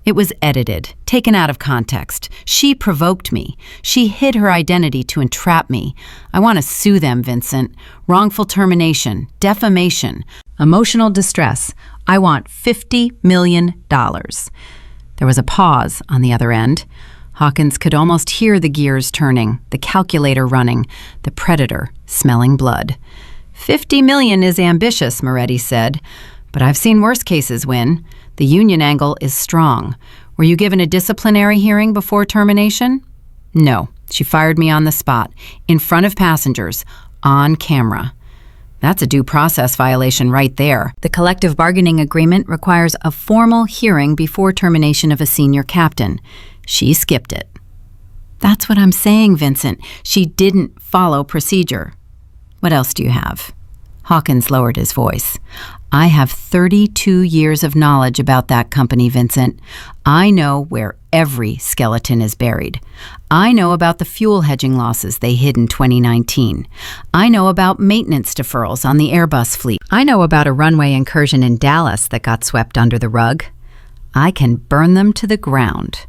It was edited, taken out of context. She provoked me. She hid her identity to entrap me. I want to sue them, Vincent. Wrongful termination, defamation, emotional distress. I want $50 million. There was a pause on the other end. Hawkins could almost hear the gears turning, the calculator running, the predator smelling blood. $50 million is ambitious, Moretti said, but I've seen worse cases win. The union angle is strong. Were you given a disciplinary hearing before termination? No. She fired me on the spot, in front of passengers, on camera. That's a due process violation right there. The collective bargaining agreement requires a formal hearing before termination of a senior captain. She skipped it. That's what I'm saying, Vincent. She didn't follow procedure. What else do you have? Hawkins lowered his voice. I have 32 years of knowledge about that company, Vincent. I know where every skeleton is buried. I know about the fuel hedging losses they hid in 2019. I know about maintenance deferrals on the Airbus fleet. I know about a runway incursion in Dallas that got swept under the rug. I can burn them to the ground.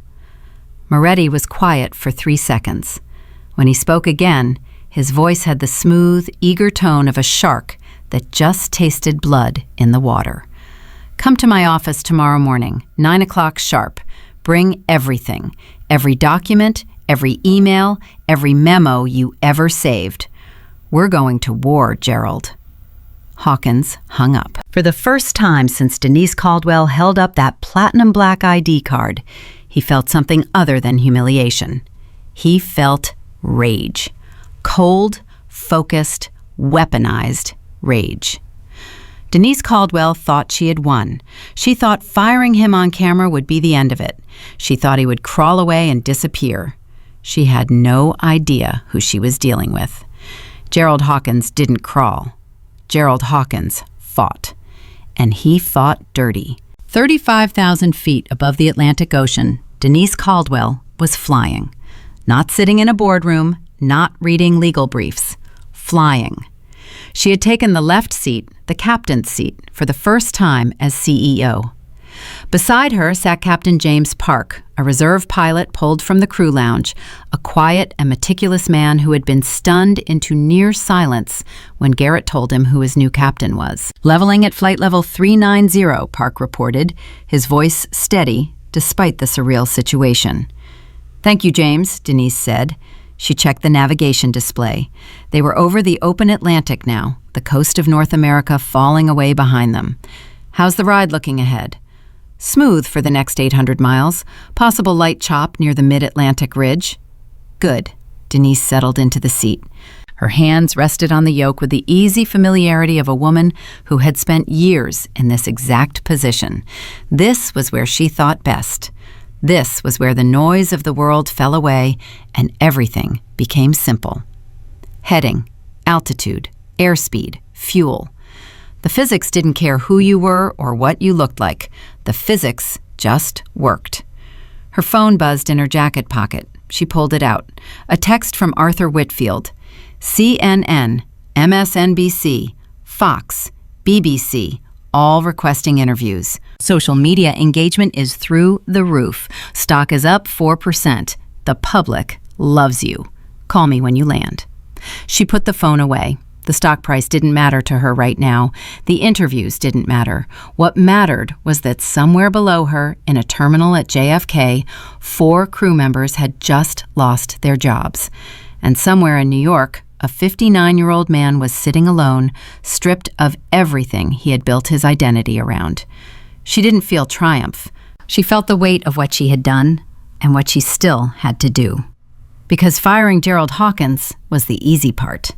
Moretti was quiet for 3 seconds. When he spoke again, his voice had the smooth, eager tone of a shark that just tasted blood in the water. Come to my office tomorrow morning, 9 o'clock sharp. Bring everything, every document, every email, every memo you ever saved. We're going to war, Gerald. Hawkins hung up. For the first time since Denise Caldwell held up that platinum black ID card, he felt something other than humiliation. He felt rage. Cold, focused, weaponized rage. Denise Caldwell thought she had won. She thought firing him on camera would be the end of it. She thought he would crawl away and disappear. She had no idea who she was dealing with. Gerald Hawkins didn't crawl. Gerald Hawkins fought. And he fought dirty. 35,000 feet above the Atlantic Ocean, Denise Caldwell was flying. Not sitting in a boardroom, not reading legal briefs. Flying. She had taken the left seat, the captain's seat, for the first time as CEO. Beside her sat Captain James Park, a reserve pilot pulled from the crew lounge, a quiet and meticulous man who had been stunned into near silence when Garrett told him who his new captain was. Leveling at flight level 390, Park reported, his voice steady despite the surreal situation. Thank you, James, Denise said. She checked the navigation display. They were over the open Atlantic now, the coast of North America falling away behind them. How's the ride looking ahead? Smooth for the next 800 miles. Possible light chop near the mid-Atlantic ridge. Good. Denise settled into the seat. Her hands rested on the yoke with the easy familiarity of a woman who had spent years in this exact position. This was where she thought best. This was where the noise of the world fell away and everything became simple. Heading, altitude, airspeed, fuel. The physics didn't care who you were or what you looked like. The physics just worked. Her phone buzzed in her jacket pocket. She pulled it out. A text from Arthur Whitfield. CNN, MSNBC, Fox, BBC, all requesting interviews. Social media engagement is through the roof. Stock is up 4%. The public loves you. Call me when you land." She put the phone away. The stock price didn't matter to her right now. The interviews didn't matter. What mattered was that somewhere below her, in a terminal at JFK, 4 crew members had just lost their jobs. And somewhere in New York, a 59-year-old man was sitting alone, stripped of everything he had built his identity around. She didn't feel triumph. She felt the weight of what she had done and what she still had to do. Because firing Gerald Hawkins was the easy part.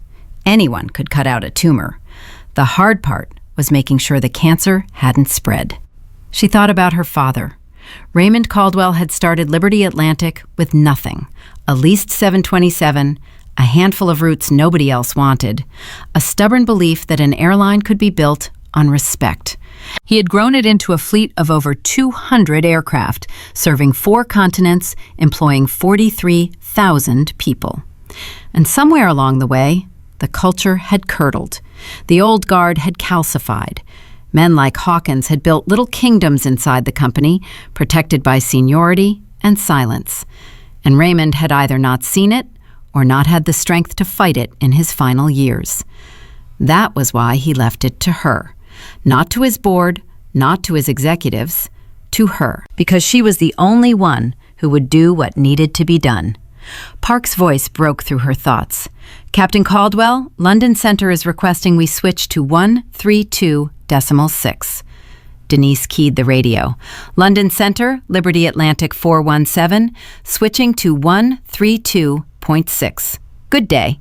Anyone could cut out a tumor. The hard part was making sure the cancer hadn't spread. She thought about her father. Raymond Caldwell had started Liberty Atlantic with nothing, a leased 727, a handful of routes nobody else wanted, a stubborn belief that an airline could be built on respect. He had grown it into a fleet of over 200 aircraft, serving 4 continents, employing 43,000 people. And somewhere along the way, the culture had curdled. The old guard had calcified. Men like Hawkins had built little kingdoms inside the company, protected by seniority and silence. And Raymond had either not seen it or not had the strength to fight it in his final years. That was why he left it to her. Not to his board, not to his executives, to her, because she was the only one who would do what needed to be done. Park's voice broke through her thoughts. "Captain Caldwell, London Center is requesting we switch to 132.6. Denise keyed the radio. "London Center, Liberty Atlantic 417, switching to 132.6. Good day."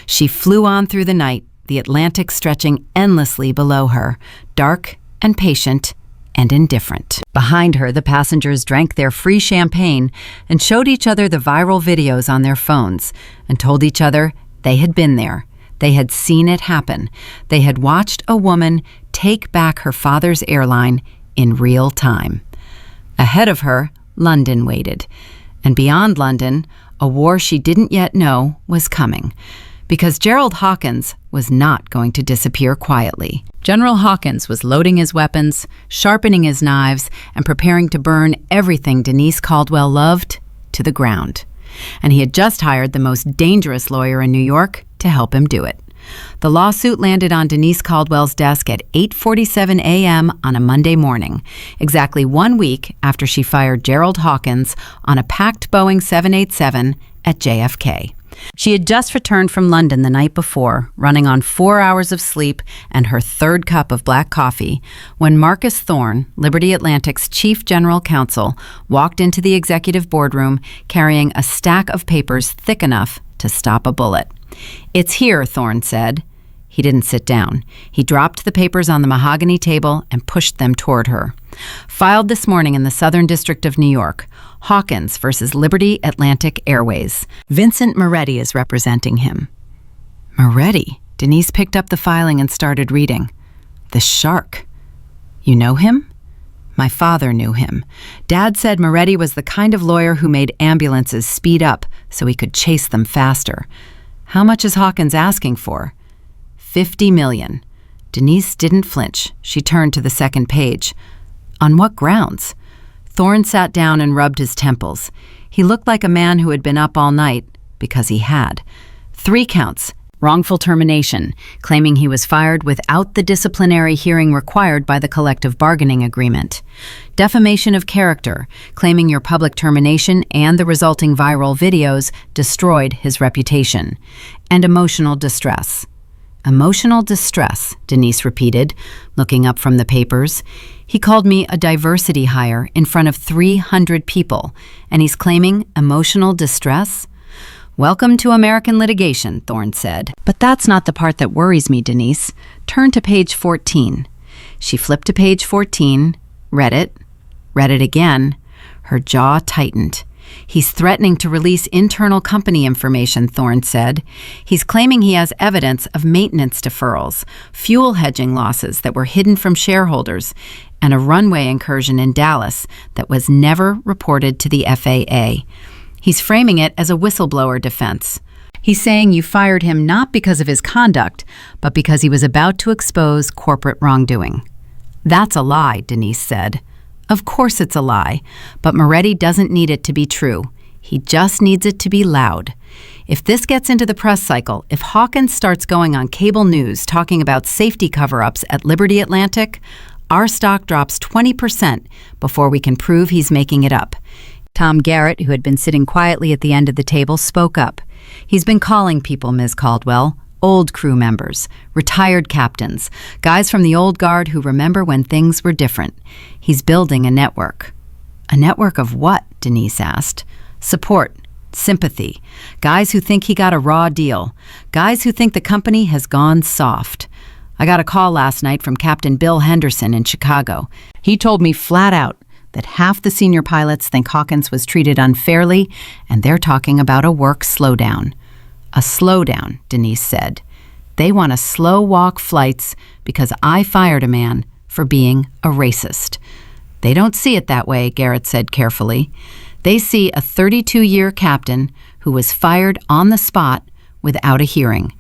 She flew on through the night, the Atlantic stretching endlessly below her, dark and patient and indifferent. Behind her, the passengers drank their free champagne and showed each other the viral videos on their phones and told each other they had been there. They had seen it happen. They had watched a woman take back her father's airline in real time. Ahead of her, London waited. And beyond London, a war she didn't yet know was coming. Because Gerald Hawkins was not going to disappear quietly. General Hawkins was loading his weapons, sharpening his knives, and preparing to burn everything Denise Caldwell loved to the ground. And he had just hired the most dangerous lawyer in New York to help him do it. The lawsuit landed on Denise Caldwell's desk at 8:47 a.m. on a Monday morning, exactly 1 week after she fired Gerald Hawkins on a packed Boeing 787 at JFK. She had just returned from London the night before, running on 4 hours of sleep and her 3rd cup of black coffee, when Marcus Thorne, Liberty Atlantic's chief general counsel, walked into the executive boardroom carrying a stack of papers thick enough to stop a bullet. "It's here," Thorne said. He didn't sit down. He dropped the papers on the mahogany table and pushed them toward her. "Filed this morning in the Southern District of New York. Hawkins versus Liberty Atlantic Airways. Vincent Moretti is representing him." "Moretti?" Denise picked up the filing and started reading. "The shark. You know him?" "My father knew him. Dad said Moretti was the kind of lawyer who made ambulances speed up so he could chase them faster. How much is Hawkins asking for?" $50 million. Denise didn't flinch. She turned to the second page. "On what grounds?" Thorne sat down and rubbed his temples. He looked like a man who had been up all night, because he had. 3 counts. Wrongful termination, claiming he was fired without the disciplinary hearing required by the collective bargaining agreement. Defamation of character, claiming your public termination and the resulting viral videos destroyed his reputation. And emotional distress. "Emotional distress," Denise repeated, looking up from the papers. "He called me a diversity hire in front of 300 people, and he's claiming emotional distress?" "Welcome to American litigation," Thorne said. "But that's not the part that worries me, Denise. Turn to page 14. She flipped to page 14, read it again. Her jaw tightened. "He's threatening to release internal company information," Thorne said. "He's claiming he has evidence of maintenance deferrals, fuel hedging losses that were hidden from shareholders, and a runway incursion in Dallas that was never reported to the FAA. He's framing it as a whistleblower defense. He's saying you fired him not because of his conduct, but because he was about to expose corporate wrongdoing." "That's a lie," Denise said. "Of course it's a lie, but Moretti doesn't need it to be true. He just needs it to be loud. If this gets into the press cycle, if Hawkins starts going on cable news talking about safety cover-ups at Liberty Atlantic, our stock drops 20% before we can prove he's making it up. Tom Garrett, who had been sitting quietly at the end of the table, spoke up. He's been calling people, Ms. Caldwell. Old crew members, retired captains, guys from the old guard who remember when things were different. He's building a network. A network of what? Denise asked. Support, sympathy, guys who think he got a raw deal, guys who think the company has gone soft. I got a call last night from Captain Bill Henderson in Chicago. He told me flat out that half the senior pilots think Hawkins was treated unfairly, and they're talking about a work slowdown. A slowdown, Denise said. They want to slow walk flights because I fired a man for being a racist. They don't see it that way, Garrett said carefully. They see a 32-year captain who was fired on the spot without a hearing.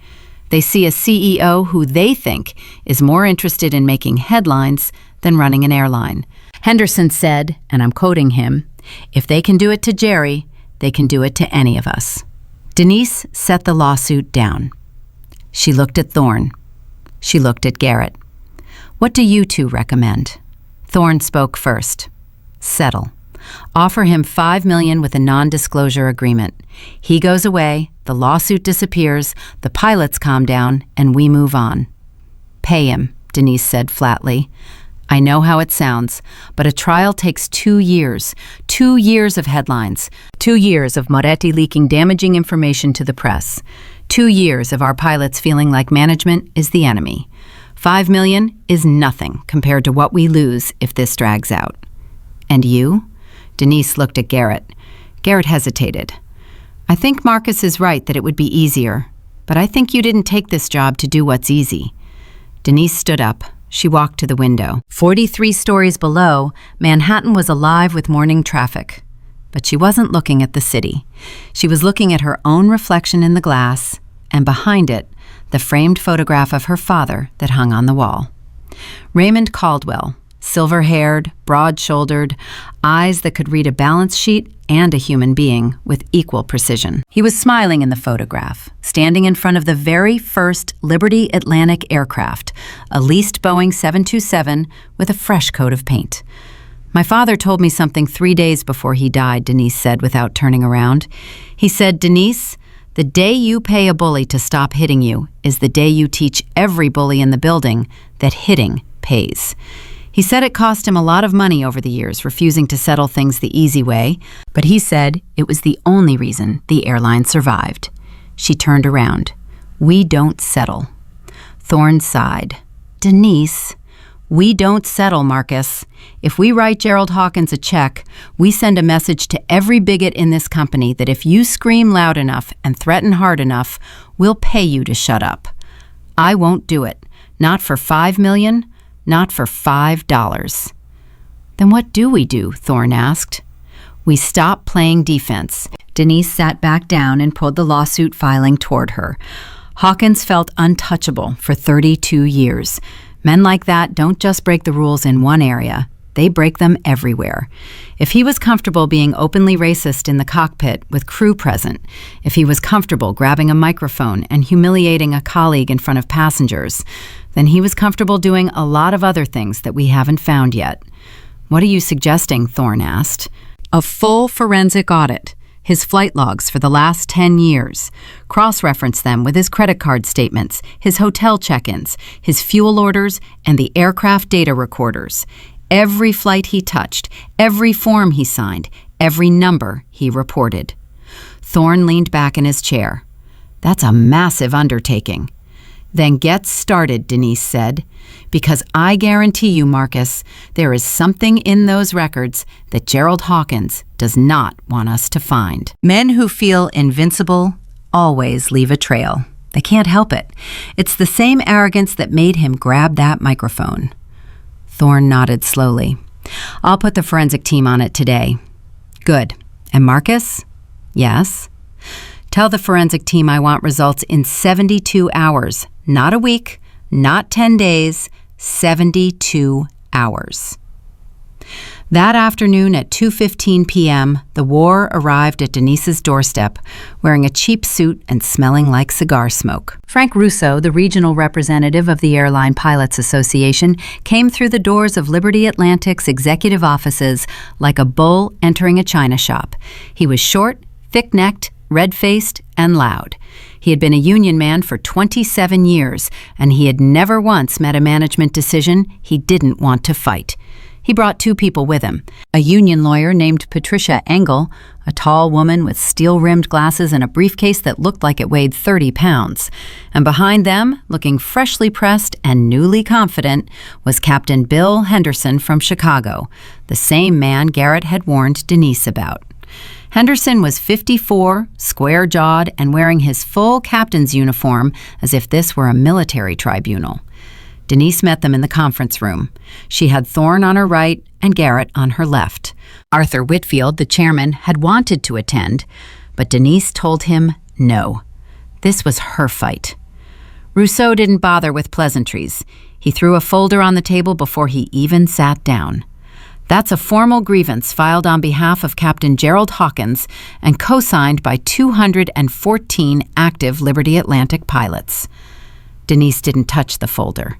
They see a CEO who they think is more interested in making headlines than running an airline. Henderson said, and I'm quoting him, "If they can do it to Jerry, they can do it to any of us." Denise set the lawsuit down. She looked at Thorne. She looked at Garrett. "What do you two recommend?" Thorne spoke first. "Settle. Offer him $5 million with a non-disclosure agreement. He goes away, the lawsuit disappears, the pilots calm down, and we move on." "Pay him," Denise said flatly. "I know how it sounds, but a trial takes 2 years. 2 years of headlines. 2 years of Moretti leaking damaging information to the press. 2 years of our pilots feeling like management is the enemy. $5 million is nothing compared to what we lose if this drags out." "And you?" Denise looked at Garrett. Garrett hesitated. "I think Marcus is right that it would be easier, but I think you didn't take this job to do what's easy." Denise stood up. She walked to the window. 43 stories below, Manhattan was alive with morning traffic. But she wasn't looking at the city. She was looking at her own reflection in the glass, and behind it, the framed photograph of her father that hung on the wall. Raymond Caldwell, silver-haired, broad-shouldered, eyes that could read a balance sheet and a human being with equal precision. He was smiling in the photograph, standing in front of the very first Liberty Atlantic aircraft, a leased Boeing 727 with a fresh coat of paint. "My father told me something 3 days before he died," Denise said without turning around. He said, "Denise, the day you pay a bully to stop hitting you is the day you teach every bully in the building that hitting pays." He said it cost him a lot of money over the years, refusing to settle things the easy way, but he said it was the only reason the airline survived. She turned around. "We don't settle." Thorne sighed. "Denise, we don't settle, Marcus. If we write Gerald Hawkins a check, we send a message to every bigot in this company that if you scream loud enough and threaten hard enough, we'll pay you to shut up. I won't do it. Not for $5 million. Not for $5. "Then what do we do?" Thorne asked. "We stop playing defense." Denise sat back down and pulled the lawsuit filing toward her. Hawkins felt untouchable for 32 years. Men like that don't just break the rules in one area. They break them everywhere. If he was comfortable being openly racist in the cockpit with crew present, if he was comfortable grabbing a microphone and humiliating a colleague in front of passengers, then he was comfortable doing a lot of other things that we haven't found yet. "What are you suggesting?" Thorne asked. "A full forensic audit. His flight logs for the last 10 years. Cross-reference them with his credit card statements, his hotel check-ins, his fuel orders, and the aircraft data recorders. Every flight he touched, every form he signed, every number he reported." Thorne leaned back in his chair. "That's a massive undertaking." "Then get started," Denise said, "because I guarantee you, Marcus, there is something in those records that Gerald Hawkins does not want us to find." Men who feel invincible always leave a trail. They can't help it. It's the same arrogance that made him grab that microphone. Thorne nodded slowly. "I'll put the forensic team on it today." "Good. And Marcus?" "Yes?" "Tell the forensic team I want results in 72 hours. Not a week, not 10 days, 72 hours." That afternoon at 2:15 p.m., the war arrived at Denise's doorstep, wearing a cheap suit and smelling like cigar smoke. Frank Russo, the regional representative of the Airline Pilots Association, came through the doors of Liberty Atlantic's executive offices like a bull entering a china shop. He was short, thick-necked, red-faced, and loud. He had been a union man for 27 years, and he had never once met a management decision he didn't want to fight. He brought two people with him, a union lawyer named Patricia Engel, a tall woman with steel-rimmed glasses and a briefcase that looked like it weighed 30 pounds. And behind them, looking freshly pressed and newly confident, was Captain Bill Henderson from Chicago, the same man Garrett had warned Denise about. Henderson was 54, square-jawed, and wearing his full captain's uniform as if this were a military tribunal. Denise met them in the conference room. She had Thorne on her right and Garrett on her left. Arthur Whitfield, the chairman, had wanted to attend, but Denise told him no. This was her fight. Rousseau didn't bother with pleasantries. He threw a folder on the table before he even sat down. That's a formal grievance filed on behalf of Captain Gerald Hawkins and co-signed by 214 active Liberty Atlantic pilots. Denise didn't touch the folder.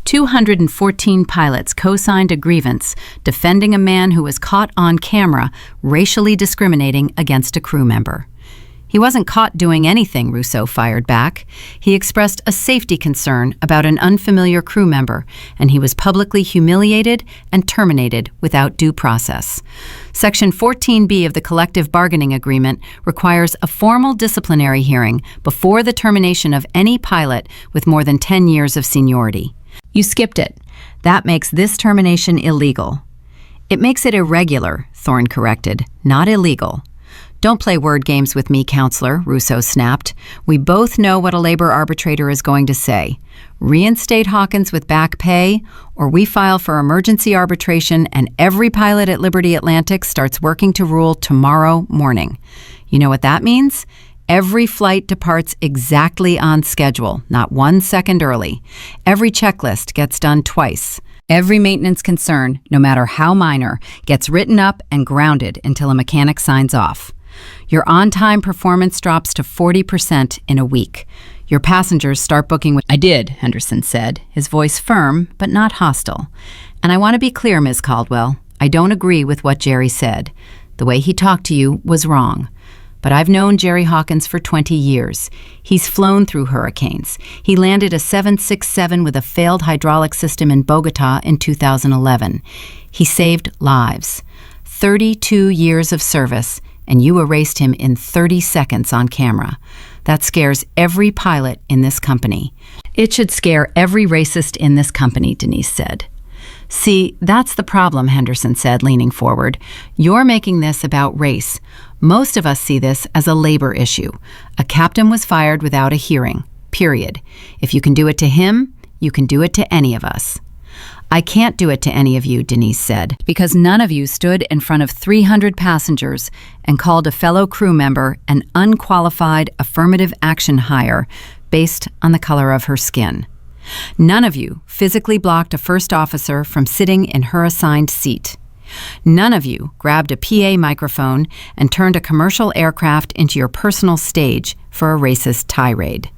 214 pilots co-signed a grievance defending a man who was caught on camera racially discriminating against a crew member. He wasn't caught doing anything, Rousseau fired back. He expressed a safety concern about an unfamiliar crew member, and he was publicly humiliated and terminated without due process. Section 14B of the Collective Bargaining Agreement requires a formal disciplinary hearing before the termination of any pilot with more than 10 years of seniority. You skipped it. That makes this termination illegal. It makes it irregular, Thorne corrected, not illegal. Don't play word games with me, counselor, Rousseau snapped. We both know what a labor arbitrator is going to say. Reinstate Hawkins with back pay, or we file for emergency arbitration and every pilot at Liberty Atlantic starts working to rule tomorrow morning. You know what that means? Every flight departs exactly on schedule, not 1 second early. Every checklist gets done twice. Every maintenance concern, no matter how minor, gets written up and grounded until a mechanic signs off. Your on-time performance drops to 40% in a week. Your passengers start booking with— I did, Henderson said, his voice firm but not hostile. And I want to be clear, Ms. Caldwell, I don't agree with what Jerry said. The way he talked to you was wrong. But I've known Jerry Hawkins for 20 years. He's flown through hurricanes. He landed a 767 with a failed hydraulic system in Bogota in 2011. He saved lives. 32 years of service, and you erased him in 30 seconds on camera. That scares every pilot in this company. It should scare every racist in this company, Denise said. See, that's the problem, Henderson said, leaning forward. You're making this about race. Most of us see this as a labor issue. A captain was fired without a hearing, period. If you can do it to him, you can do it to any of us. I can't do it to any of you, Denise said, because none of you stood in front of 300 passengers and called a fellow crew member an unqualified affirmative action hire based on the color of her skin. None of you physically blocked a first officer from sitting in her assigned seat. None of you grabbed a PA microphone and turned a commercial aircraft into your personal stage for a racist tirade.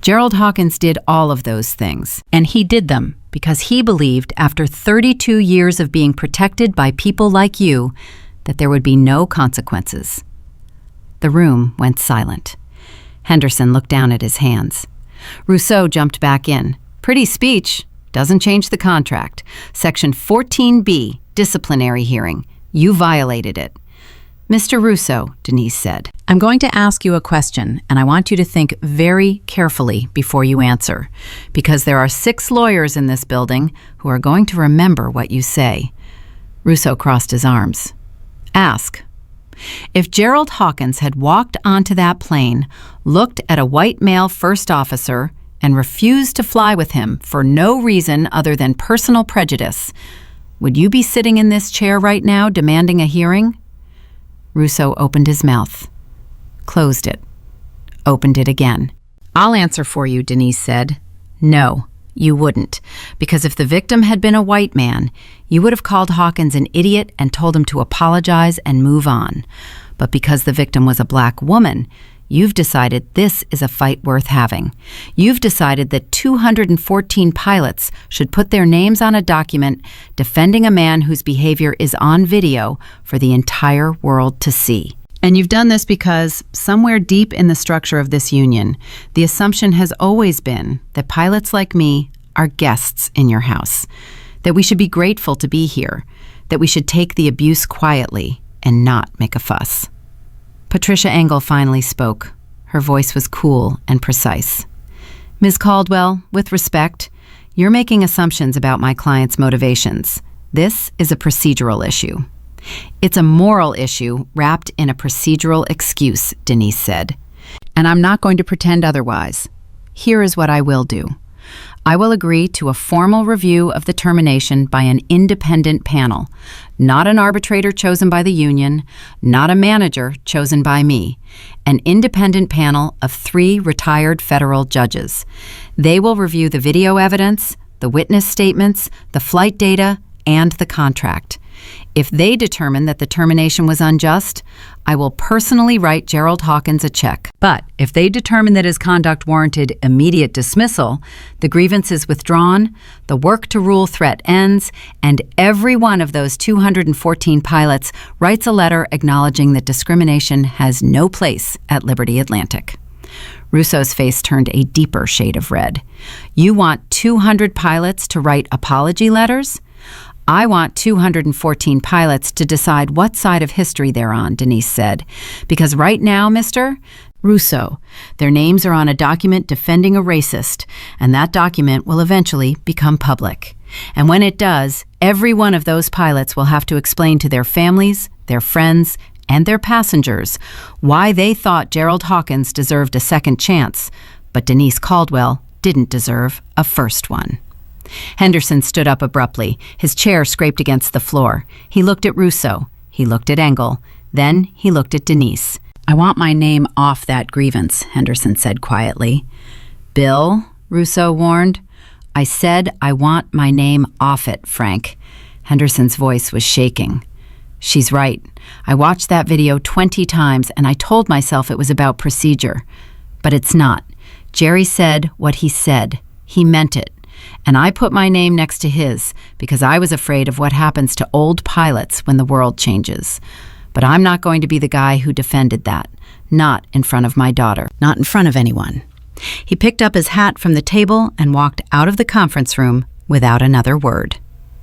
Gerald Hawkins did all of those things, and he did them because he believed after 32 years of being protected by people like you that there would be no consequences. The room went silent. Henderson looked down at his hands. Rousseau jumped back in. Pretty speech. Doesn't change the contract. Section 14B, disciplinary hearing. You violated it. Mr. Rousseau, Denise said, I'm going to ask you a question, and I want you to think very carefully before you answer, because there are 6 lawyers in this building who are going to remember what you say. Rousseau crossed his arms. Ask. If Gerald Hawkins had walked onto that plane, looked at a white male first officer, and refused to fly with him for no reason other than personal prejudice, would you be sitting in this chair right now demanding a hearing? Rousseau opened his mouth, closed it, opened it again. I'll answer for you, Denise said. No, You wouldn't, because if the victim had been a white man, you would have called Hawkins an idiot and told him to apologize and move on. But because the victim was a black woman, you've decided this is a fight worth having. You've decided that 214 pilots should put their names on a document defending a man whose behavior is on video for the entire world to see. And you've done this because somewhere deep in the structure of this union, the assumption has always been that pilots like me are guests in your house, that we should be grateful to be here, that we should take the abuse quietly and not make a fuss. Patricia Engel finally spoke. Her voice was cool and precise. Ms. Caldwell, with respect, you're making assumptions about my client's motivations. This is a procedural issue. It's a moral issue wrapped in a procedural excuse, Denise said. And I'm not going to pretend otherwise. Here is what I will do. I will agree to a formal review of the termination by an independent panel, not an arbitrator chosen by the union, not a manager chosen by me, an independent panel of 3 retired federal judges. They will review the video evidence, the witness statements, the flight data, and the contract. If they determine that the termination was unjust, I will personally write Gerald Hawkins a check. But if they determine that his conduct warranted immediate dismissal, the grievance is withdrawn, the work to rule threat ends, and every one of those 214 pilots writes a letter acknowledging that discrimination has no place at Liberty Atlantic. Russo's face turned a deeper shade of red. You want 200 pilots to write apology letters? I want 214 pilots to decide what side of history they're on, Denise said. Because right now, Mr. Russo, their names are on a document defending a racist, and that document will eventually become public. And when it does, every one of those pilots will have to explain to their families, their friends, and their passengers why they thought Gerald Hawkins deserved a second chance, but Denise Caldwell didn't deserve a first one. Henderson stood up abruptly. His chair scraped against the floor. He looked at Russo. He looked at Engel. Then he looked at Denise. I want my name off that grievance, Henderson said quietly. Bill, Russo warned. I said I want my name off it, Frank. Henderson's voice was shaking. She's right. I watched that video 20 times and I told myself it was about procedure. But it's not. Jerry said what he said. He meant it. And I put my name next to his because I was afraid of what happens to old pilots when the world changes. But I'm not going to be the guy who defended that. Not in front of my daughter. Not in front of anyone. He picked up his hat from the table and walked out of the conference room without another word.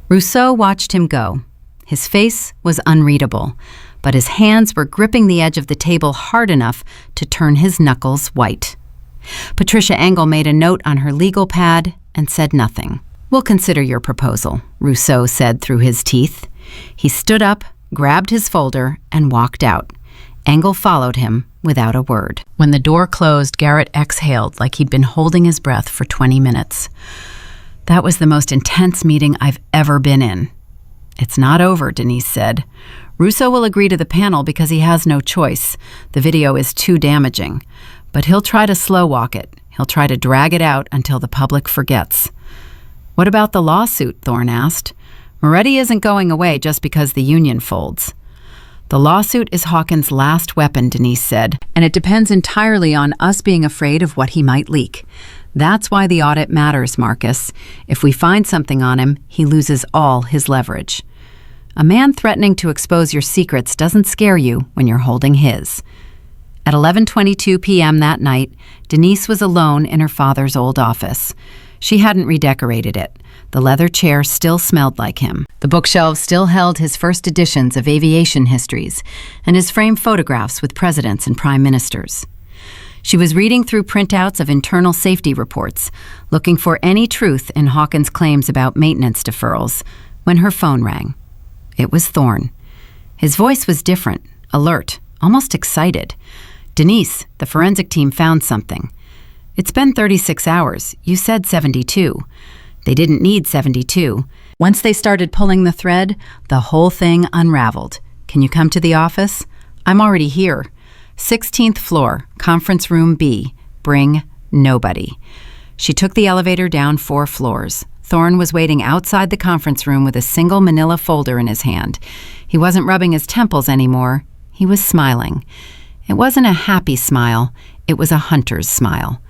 Rousseau watched him go. His face was unreadable, but his hands were gripping the edge of the table hard enough to turn his knuckles white. Patricia Engel made a note on her legal pad and said nothing. We'll consider your proposal, Rousseau said through his teeth. He stood up, grabbed his folder, and walked out. Engel followed him without a word. When the door closed, Garrett exhaled like he'd been holding his breath for 20 minutes. That was the most intense meeting I've ever been in. It's not over, Denise said. Rousseau will agree to the panel because he has no choice. The video is too damaging. But he'll try to slow walk it. He'll try to drag it out until the public forgets. What about the lawsuit? Thorne asked. Moretti isn't going away just because the union folds. The lawsuit is Hawkins' last weapon, Denise said, and it depends entirely on us being afraid of what he might leak. That's why the audit matters, Marcus. If we find something on him, he loses all his leverage. A man threatening to expose your secrets doesn't scare you when you're holding his. At 11:22 p.m. that night, Denise was alone in her father's old office. She hadn't redecorated it. The leather chair still smelled like him. The bookshelves still held his first editions of aviation histories and his framed photographs with presidents and prime ministers. She was reading through printouts of internal safety reports, looking for any truth in Hawkins' claims about maintenance deferrals, when her phone rang. It was Thorne. His voice was different, alert, almost excited. Denise, the forensic team found something. It's been 36 hours. You said 72. They didn't need 72. Once they started pulling the thread, the whole thing unraveled. Can you come to the office? I'm already here. 16th floor, conference room B. Bring nobody. She took the elevator down 4 floors. Thorne was waiting outside the conference room with a single manila folder in his hand. He wasn't rubbing his temples anymore. He was smiling. It wasn't a happy smile. It was a hunter's smile.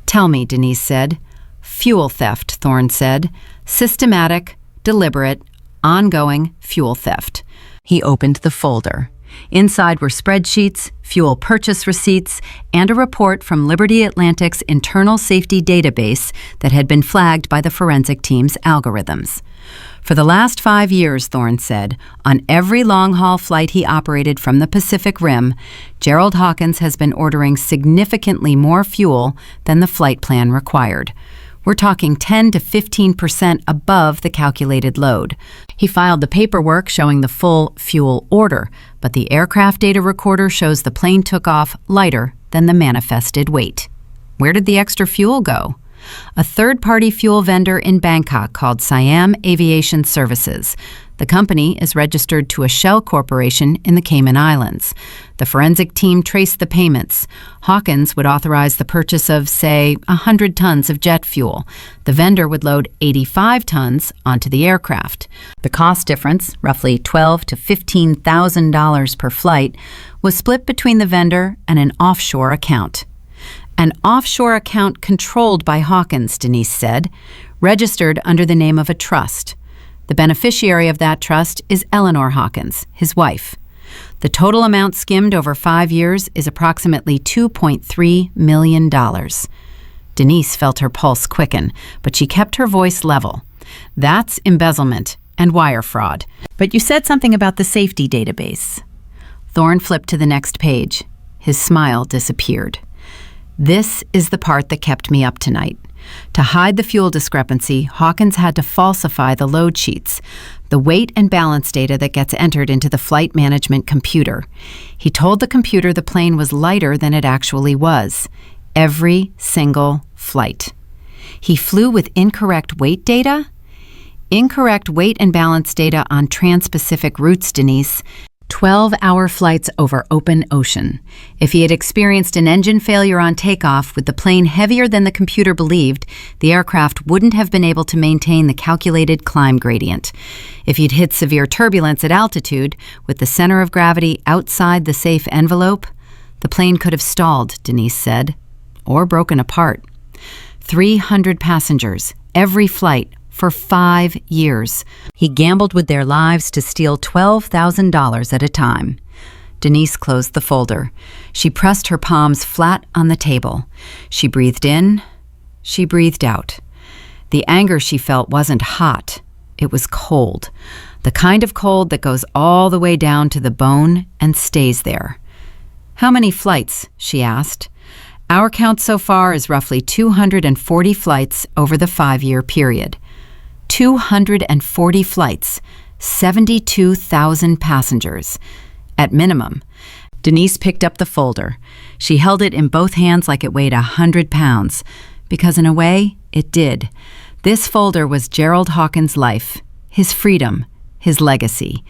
"Tell me," Denise said. "Fuel theft," Thorne said. "Systematic, deliberate, ongoing fuel theft." He opened the folder. Inside were spreadsheets, fuel purchase receipts, and a report from Liberty Atlantic's internal safety database that had been flagged by the forensic team's algorithms. For the last 5 years, Thorne said, on every long-haul flight he operated from the Pacific Rim, Gerald Hawkins has been ordering significantly more fuel than the flight plan required. We're talking 10 to 15% above the calculated load. He filed the paperwork showing the full fuel order, but the aircraft data recorder shows the plane took off lighter than the manifested weight. Where did the extra fuel go? A third-party fuel vendor in Bangkok called Siam Aviation Services. The company is registered to a shell corporation in the Cayman Islands. The forensic team traced the payments. Hawkins would authorize the purchase of, say, 100 tons of jet fuel. The vendor would load 85 tons onto the aircraft. The cost difference, roughly $12,000 to $15,000 per flight, was split between the vendor and an offshore account. An offshore account controlled by Hawkins, Denise said, registered under the name of a trust. The beneficiary of that trust is Eleanor Hawkins, his wife. The total amount skimmed over 5 years is approximately $2.3 million. Denise felt her pulse quicken, but she kept her voice level. That's embezzlement and wire fraud. But you said something about the safety database. Thorne flipped to the next page. His smile disappeared. This is the part that kept me up tonight. To hide the fuel discrepancy, Hawkins had to falsify the load sheets, the weight and balance data that gets entered into the flight management computer. He told the computer the plane was lighter than it actually was, every single flight. He flew with incorrect weight data? Incorrect weight and balance data on trans-Pacific routes, Denise. 12-hour flights over open ocean. If he had experienced an engine failure on takeoff with the plane heavier than the computer believed, the aircraft wouldn't have been able to maintain the calculated climb gradient. If he'd hit severe turbulence at altitude, with the center of gravity outside the safe envelope, the plane could have stalled, Denise said, or broken apart. 300 passengers, every flight, for 5 years. He gambled with their lives to steal $12,000 at a time. Denise closed the folder. She pressed her palms flat on the table. She breathed in. She breathed out. The anger she felt wasn't hot. It was cold. The kind of cold that goes all the way down to the bone and stays there. "How many flights?" she asked. "Our count so far is roughly 240 flights over the 5-year period. 240 flights, 72,000 passengers. At minimum." Denise picked up the folder. She held it in both hands like it weighed 100 pounds, because in a way, it did. This folder was Gerald Hawkins' life, his freedom, his legacy.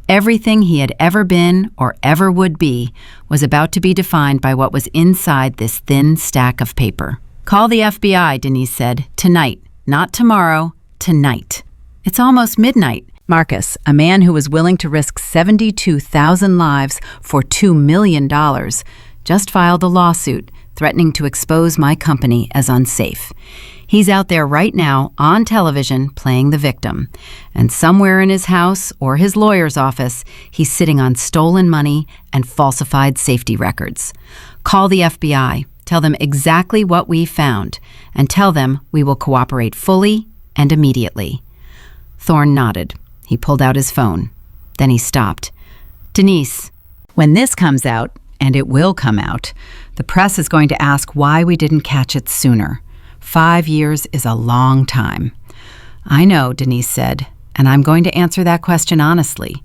Everything he had ever been or ever would be was about to be defined by what was inside this thin stack of paper. "Call the FBI," Denise said. "Tonight, not tomorrow. Tonight." It's almost midnight. Marcus, a man who was willing to risk 72,000 lives for $2 million, just filed a lawsuit threatening to expose my company as unsafe. He's out there right now on television playing the victim. And somewhere in his house or his lawyer's office, he's sitting on stolen money and falsified safety records. Call the FBI. Tell them exactly what we found. And tell them we will cooperate fully and immediately. Thorne nodded. He pulled out his phone. Then he stopped. "Denise, when this comes out, and it will come out, the press is going to ask why we didn't catch it sooner. 5 years is a long time." "I know," Denise said, "and I'm going to answer that question honestly.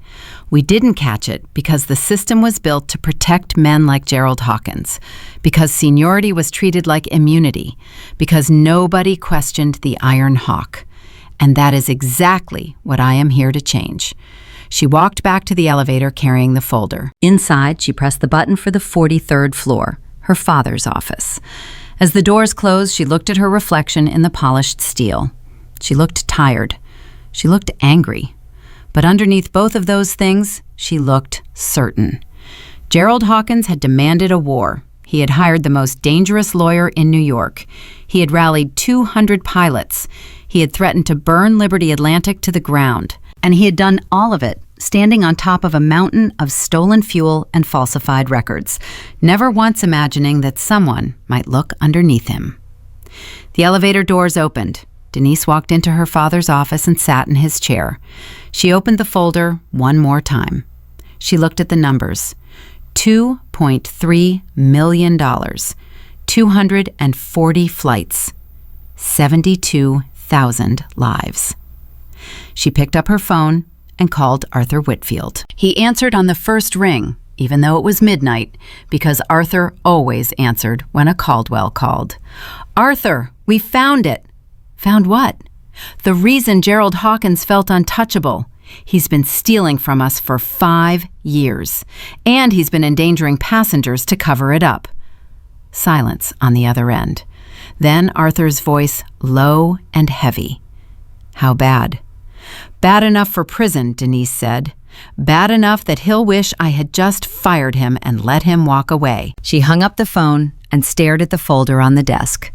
We didn't catch it because the system was built to protect men like Gerald Hawkins, because seniority was treated like immunity, because nobody questioned the Iron Hawk. And that is exactly what I am here to change." She walked back to the elevator carrying the folder. Inside, she pressed the button for the 43rd floor, her father's office. As the doors closed, she looked at her reflection in the polished steel. She looked tired. She looked angry. But underneath both of those things, she looked certain. Gerald Hawkins had demanded a war. He had hired the most dangerous lawyer in New York. He had rallied 200 pilots. He had threatened to burn Liberty Atlantic to the ground. And he had done all of it standing on top of a mountain of stolen fuel and falsified records, never once imagining that someone might look underneath him. The elevator doors opened. Denise walked into her father's office and sat in his chair. She opened the folder one more time. She looked at the numbers. $2.3 million, 240 flights, 72,000 lives. She picked up her phone and called Arthur Whitfield. He answered on the first ring, even though it was midnight, because Arthur always answered when a Caldwell called. "Arthur, we found it." "Found what?" "The reason Gerald Hawkins felt untouchable. He's been stealing from us for 5 years, and he's been endangering passengers to cover it up." Silence on the other end. Then Arthur's voice, low and heavy. "How bad?" "Bad enough for prison," Denise said. "Bad enough that he'll wish I had just fired him and let him walk away." She hung up the phone and stared at the folder on the desk.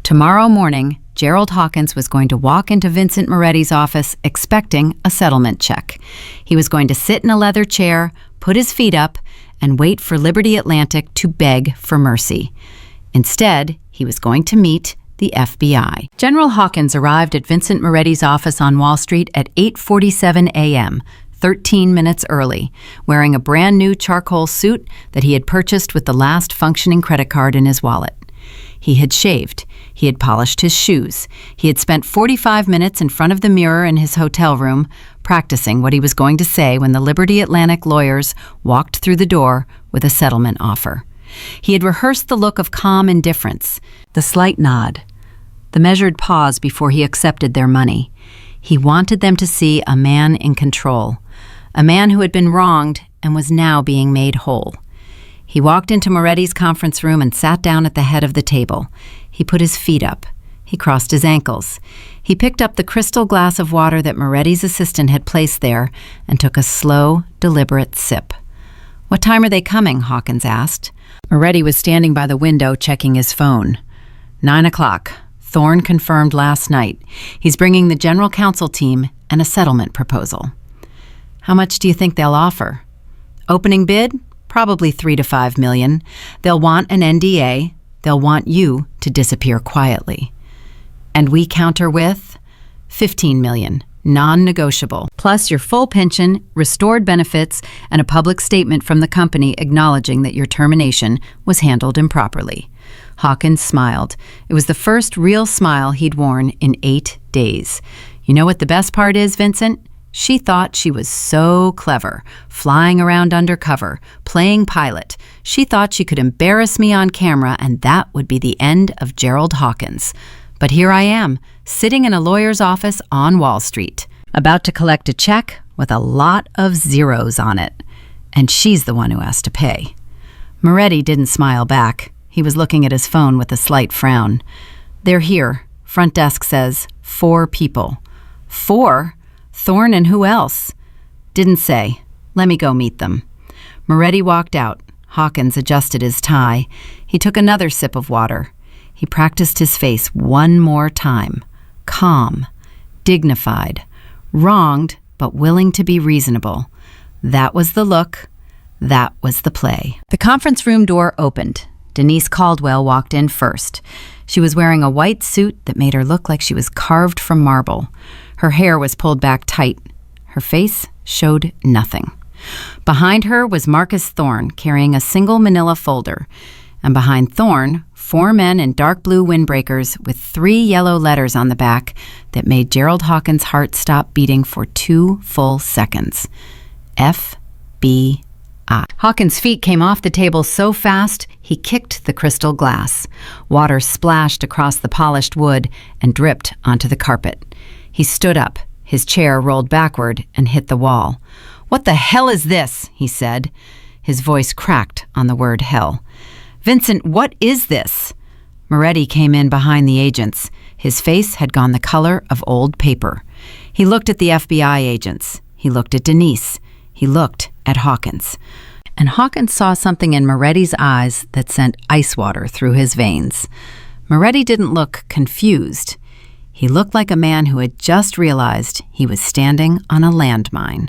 Tomorrow morning, Gerald Hawkins was going to walk into Vincent Moretti's office expecting a settlement check. He was going to sit in a leather chair, put his feet up, and wait for Liberty Atlantic to beg for mercy. Instead, he was going to meet the FBI. General Hawkins arrived at Vincent Moretti's office on Wall Street at 8:47 a.m., 13 minutes early, wearing a brand new charcoal suit that he had purchased with the last functioning credit card in his wallet. He had shaved. He had polished his shoes. He had spent 45 minutes in front of the mirror in his hotel room, practicing what he was going to say when the Liberty Atlantic lawyers walked through the door with a settlement offer. He had rehearsed the look of calm indifference, the slight nod, the measured pause before he accepted their money. He wanted them to see a man in control, a man who had been wronged and was now being made whole. He walked into Moretti's conference room and sat down at the head of the table. He put his feet up. He crossed his ankles. He picked up the crystal glass of water that Moretti's assistant had placed there and took a slow, deliberate sip. "What time are they coming?" Hawkins asked. Moretti was standing by the window checking his phone. 9 o'clock. Thorne confirmed last night. He's bringing the general counsel team and a settlement proposal. "How much do you think they'll offer?" "Opening bid? Probably 3 to 5 million. They'll want an NDA. They'll want you to disappear quietly." "And we counter with?" 15 million, non-negotiable, plus your full pension, restored benefits, and a public statement from the company acknowledging that your termination was handled improperly. Hawkins smiled. It was the first real smile he'd worn in 8 days. "You know what the best part is, Vincent? She thought she was so clever, flying around undercover, playing pilot. She thought she could embarrass me on camera, and that would be the end of Gerald Hawkins. But here I am, sitting in a lawyer's office on Wall Street, about to collect a check with a lot of zeros on it. And she's the one who has to pay." Moretti didn't smile back. He was looking at his phone with a slight frown. "They're here. Front desk says 4 people." 4? Thorne and who else? "Didn't say. Let me go meet them." Moretti walked out. Hawkins adjusted his tie. He took another sip of water. He practiced his face one more time. Calm, dignified, wronged, but willing to be reasonable. That was the look. That was the play. The conference room door opened. Denise Caldwell walked in first. She was wearing a white suit that made her look like she was carved from marble. Her hair was pulled back tight. Her face showed nothing. Behind her was Marcus Thorne, carrying a single manila folder. And behind Thorne, 4 men in dark blue windbreakers with 3 yellow letters on the back that made Gerald Hawkins' heart stop beating for 2 full seconds. FBI. Hawkins' feet came off the table so fast, he kicked the crystal glass. Water splashed across the polished wood and dripped onto the carpet. He stood up. His chair rolled backward and hit the wall. "What the hell is this?" he said. His voice cracked on the word hell. "Vincent, what is this?" Moretti came in behind the agents. His face had gone the color of old paper. He looked at the FBI agents. He looked at Denise. He looked at Hawkins. And Hawkins saw something in Moretti's eyes that sent ice water through his veins. Moretti didn't look confused. He looked like a man who had just realized he was standing on a landmine.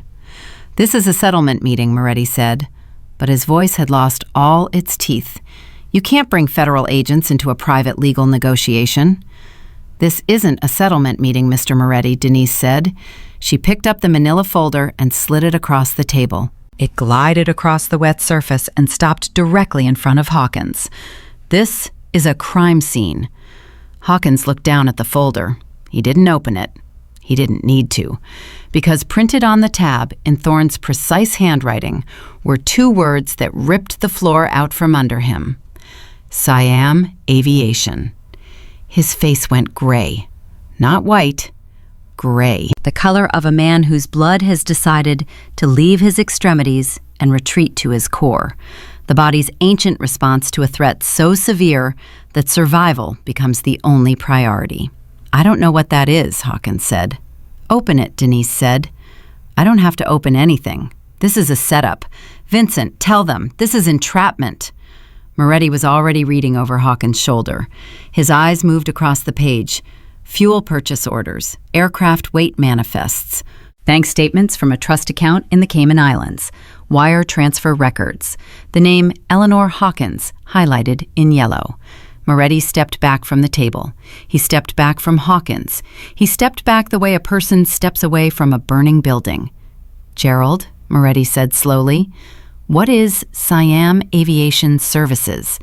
"This is a settlement meeting," Moretti said, but his voice had lost all its teeth. "You can't bring federal agents into a private legal negotiation." "This isn't a settlement meeting, Mr. Moretti," Denise said. She picked up the manila folder and slid it across the table. It glided across the wet surface and stopped directly in front of Hawkins. "This is a crime scene." Hawkins looked down at the folder. He didn't open it. He didn't need to, because printed on the tab in Thorne's precise handwriting were two words that ripped the floor out from under him. Siam Aviation. His face went gray. Not white, gray. The color of a man whose blood has decided to leave his extremities and retreat to his core. The body's ancient response to a threat so severe that survival becomes the only priority. "I don't know what that is," Hawkins said. "Open it," Denise said. "I don't have to open anything. This is a setup. Vincent, tell them, this is entrapment." Moretti was already reading over Hawkins' shoulder. His eyes moved across the page. Fuel purchase orders, aircraft weight manifests, bank statements from a trust account in the Cayman Islands, wire transfer records, the name Eleanor Hawkins highlighted in yellow. Moretti stepped back from the table. He stepped back from Hawkins. He stepped back the way a person steps away from a burning building. "Gerald," Moretti said slowly, "what is Siam Aviation Services?"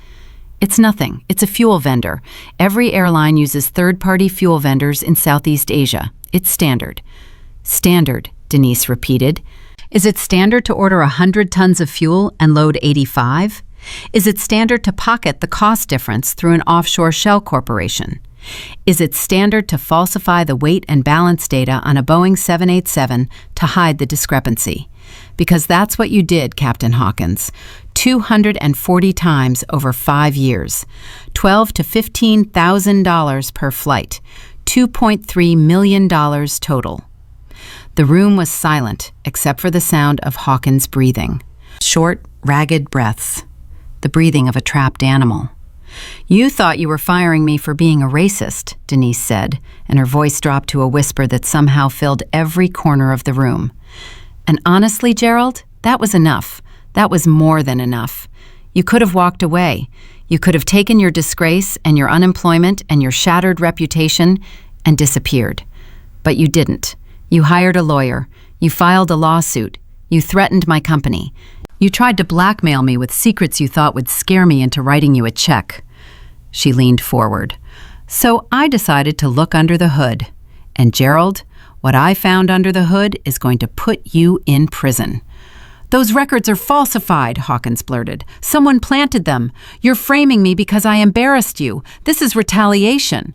"It's nothing. It's a fuel vendor. Every airline uses third-party fuel vendors in Southeast Asia. It's standard." "Standard," Denise repeated. "Is it standard to order 100 tons of fuel and load 85? Is it standard to pocket the cost difference through an offshore shell corporation? Is it standard to falsify the weight and balance data on a Boeing 787 to hide the discrepancy? Because that's what you did, Captain Hawkins. 240 times over 5 years. $12,000 to $15,000 per flight. $2.3 million total." The room was silent, except for the sound of Hawkins' breathing. Short, ragged breaths. The breathing of a trapped animal. "You thought you were firing me for being a racist," Denise said, and her voice dropped to a whisper that somehow filled every corner of the room. "And honestly, Gerald, that was enough. That was more than enough. You could have walked away. You could have taken your disgrace and your unemployment and your shattered reputation and disappeared. But you didn't. You hired a lawyer. You filed a lawsuit. You threatened my company. You tried to blackmail me with secrets you thought would scare me into writing you a check." She leaned forward. "So I decided to look under the hood. And Gerald, what I found under the hood is going to put you in prison." "Those records are falsified," Hawkins blurted. "Someone planted them. You're framing me because I embarrassed you. This is retaliation."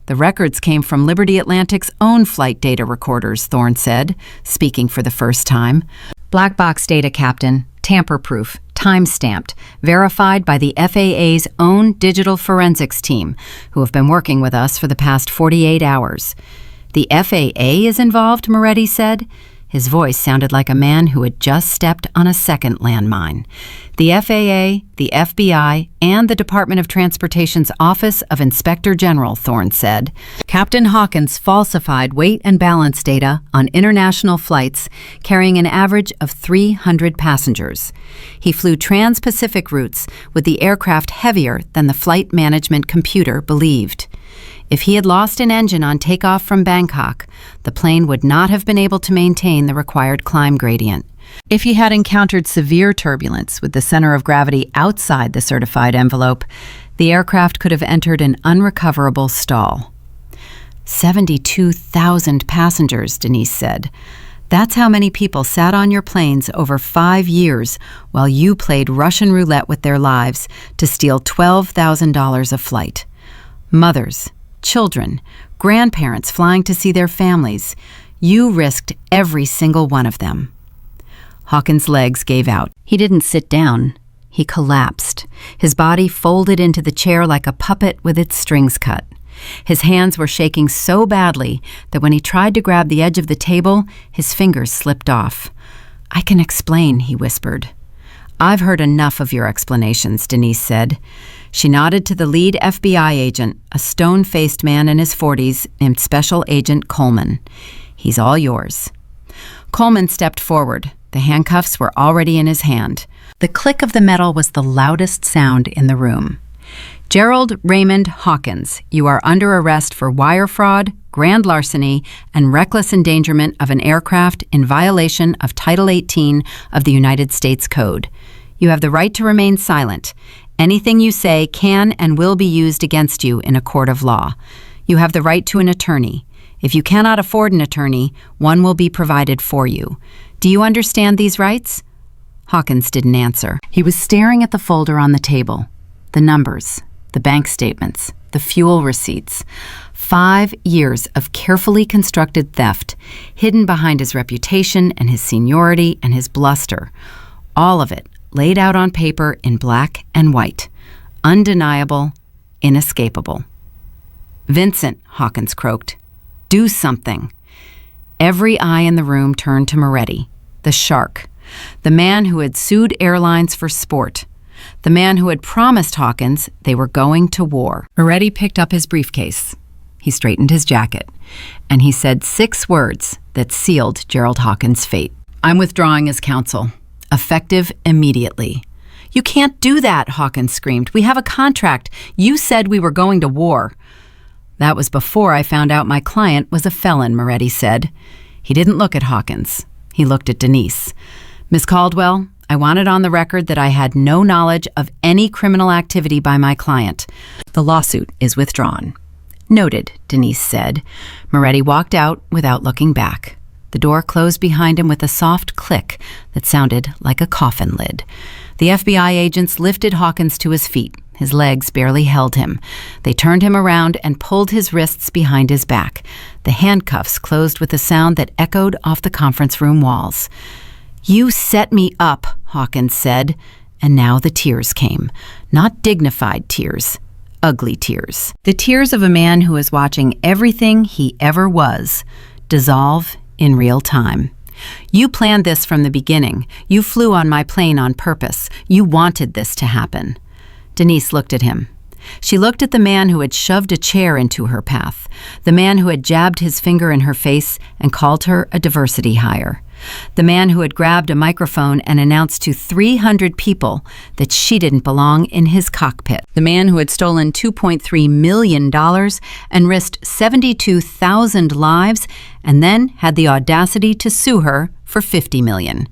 "The records came from Liberty Atlantic's own flight data recorders," Thorne said, speaking for the first time. "Black box data, Captain. Tamper-proof, time-stamped, verified by the FAA's own digital forensics team, who have been working with us for the past 48 hours. "The FAA is involved," Moretti said. His voice sounded like a man who had just stepped on a second landmine. "The FAA, the FBI, and the Department of Transportation's Office of Inspector General," Thorne said. "Captain Hawkins falsified weight and balance data on international flights carrying an average of 300 passengers. He flew trans-Pacific routes with the aircraft heavier than the flight management computer believed. If he had lost an engine on takeoff from Bangkok, the plane would not have been able to maintain the required climb gradient. If he had encountered severe turbulence with the center of gravity outside the certified envelope, the aircraft could have entered an unrecoverable stall." 72,000 passengers, Denise said. "That's how many people sat on your planes over 5 years while you played Russian roulette with their lives to steal $12,000 a flight. Mothers, children, grandparents flying to see their families. You risked every single one of them." Hawkins' legs gave out. He didn't sit down. he collapsed, his body folded into the chair like a puppet with its strings cut. His hands were shaking so badly that when he tried to grab the edge of the table, his fingers slipped off. "I can explain," he whispered. "I've heard enough of your explanations," Denise said. She nodded to the lead FBI agent, a stone-faced man in his 40s named Special Agent Coleman. "He's all yours." Coleman stepped forward. The handcuffs were already in his hand. The click of the metal was the loudest sound in the room. "Gerald Raymond Hawkins, you are under arrest for wire fraud, grand larceny, and reckless endangerment of an aircraft in violation of Title 18 of the United States Code. You have the right to remain silent. Anything you say can and will be used against you in a court of law. You have the right to an attorney. If you cannot afford an attorney, one will be provided for you. Do you understand these rights?" Hawkins didn't answer. He was staring at the folder on the table. The numbers, the bank statements, the fuel receipts. 5 years of carefully constructed theft, hidden behind his reputation and his seniority and his bluster. All of it laid out on paper in black and white. Undeniable, inescapable. "Vincent," Hawkins croaked, "do something." Every eye in the room turned to Moretti, the shark, the man who had sued airlines for sport, the man who had promised Hawkins they were going to war. Moretti picked up his briefcase. He straightened his jacket, and he said 6 words that sealed Gerald Hawkins' fate. "I'm withdrawing as counsel. Effective immediately." "You can't do that," Hawkins screamed. "We have a contract. You said we were going to war." "That was before I found out my client was a felon," Moretti said. He didn't look at Hawkins. He looked at Denise. "Miss Caldwell, I want it on the record that I had no knowledge of any criminal activity by my client. The lawsuit is withdrawn." "Noted," Denise said. Moretti walked out without looking back. The door closed behind him with a soft click that sounded like a coffin lid. The FBI agents lifted Hawkins to his feet. His legs barely held him. They turned him around and pulled his wrists behind his back. The handcuffs closed with a sound that echoed off the conference room walls. "You set me up," Hawkins said, and now the tears came. Not dignified tears, ugly tears. The tears of a man who is watching everything he ever was dissolve in real time. "You planned this from the beginning. You flew on my plane on purpose. You wanted this to happen." Denise looked at him. She looked at the man who had shoved a chair into her path, the man who had jabbed his finger in her face and called her a diversity hire, the man who had grabbed a microphone and announced to 300 people that she didn't belong in his cockpit, the man who had stolen $2.3 million and risked 72,000 lives and then had the audacity to sue her for $50 million.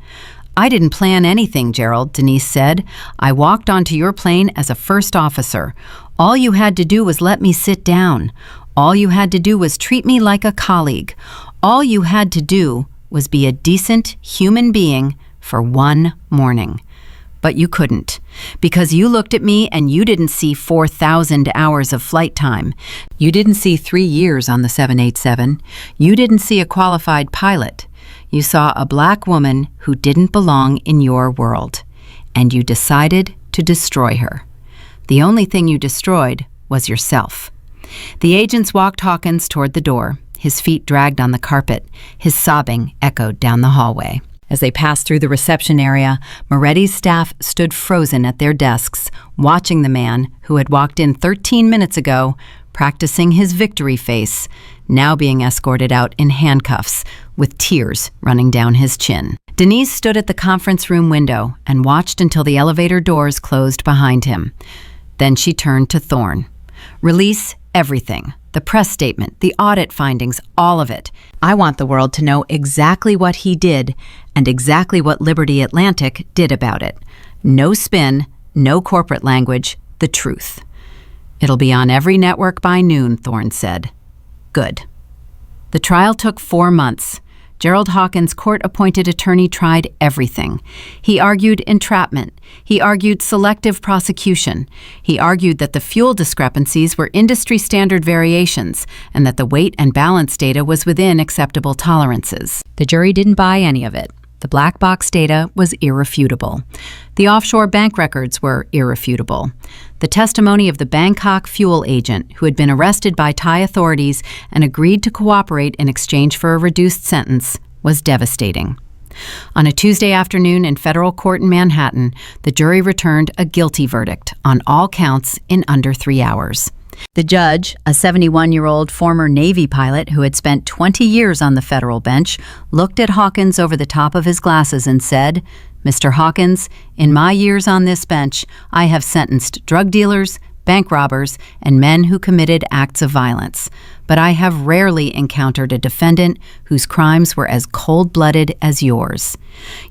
"I didn't plan anything, Gerald," Denise said. "I walked onto your plane as a first officer. All you had to do was let me sit down. All you had to do was treat me like a colleague. All you had to do was be a decent human being for one morning. But you couldn't, because you looked at me and you didn't see 4,000 hours of flight time. You didn't see 3 years on the 787. You didn't see a qualified pilot. You saw a black woman who didn't belong in your world, and you decided to destroy her. The only thing you destroyed was yourself." The agents walked Hawkins toward the door. His feet dragged on the carpet. His sobbing echoed down the hallway. As they passed through the reception area, Moretti's staff stood frozen at their desks, watching the man who had walked in 13 minutes ago, practicing his victory face, now being escorted out in handcuffs, with tears running down his chin. Denise stood at the conference room window and watched until the elevator doors closed behind him. Then she turned to Thorne. "Release everything. The press statement, the audit findings, all of it. I want the world to know exactly what he did and exactly what Liberty Atlantic did about it. No spin, no corporate language, the truth." "It'll be on every network by noon," Thorne said. "Good." The trial took 4 months. Gerald Hawkins' court-appointed attorney tried everything. He argued entrapment. He argued selective prosecution. He argued that the fuel discrepancies were industry-standard variations and that the weight and balance data was within acceptable tolerances. The jury didn't buy any of it. The black box data was irrefutable. The offshore bank records were irrefutable. The testimony of the Bangkok fuel agent, who had been arrested by Thai authorities and agreed to cooperate in exchange for a reduced sentence, was devastating. On a Tuesday afternoon in federal court in Manhattan, the jury returned a guilty verdict on all counts in under 3 hours. The judge, a 71-year-old former Navy pilot who had spent 20 years on the federal bench, looked at Hawkins over the top of his glasses and said, "Mr. Hawkins, in my years on this bench, I have sentenced drug dealers, bank robbers, and men who committed acts of violence. But I have rarely encountered a defendant whose crimes were as cold-blooded as yours.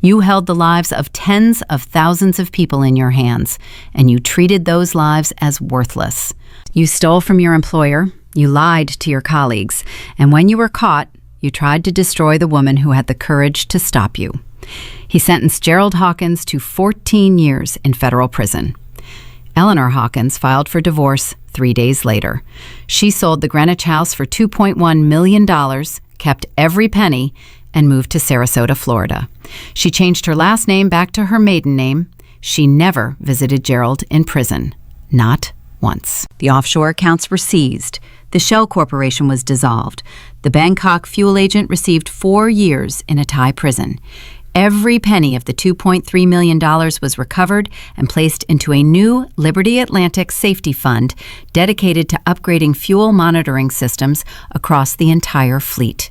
You held the lives of tens of thousands of people in your hands, and you treated those lives as worthless. You stole from your employer, you lied to your colleagues, and when you were caught, you tried to destroy the woman who had the courage to stop you." He sentenced Gerald Hawkins to 14 years in federal prison. Eleanor Hawkins filed for divorce 3 days later. She sold the Greenwich house for $2.1 million, kept every penny, and moved to Sarasota, Florida. She changed her last name back to her maiden name. She never visited Gerald in prison. Not once. The offshore accounts were seized. The Shell Corporation was dissolved. The Bangkok fuel agent received 4 years in a Thai prison. Every penny of the $2.3 million was recovered and placed into a new Liberty Atlantic safety fund dedicated to upgrading fuel monitoring systems across the entire fleet.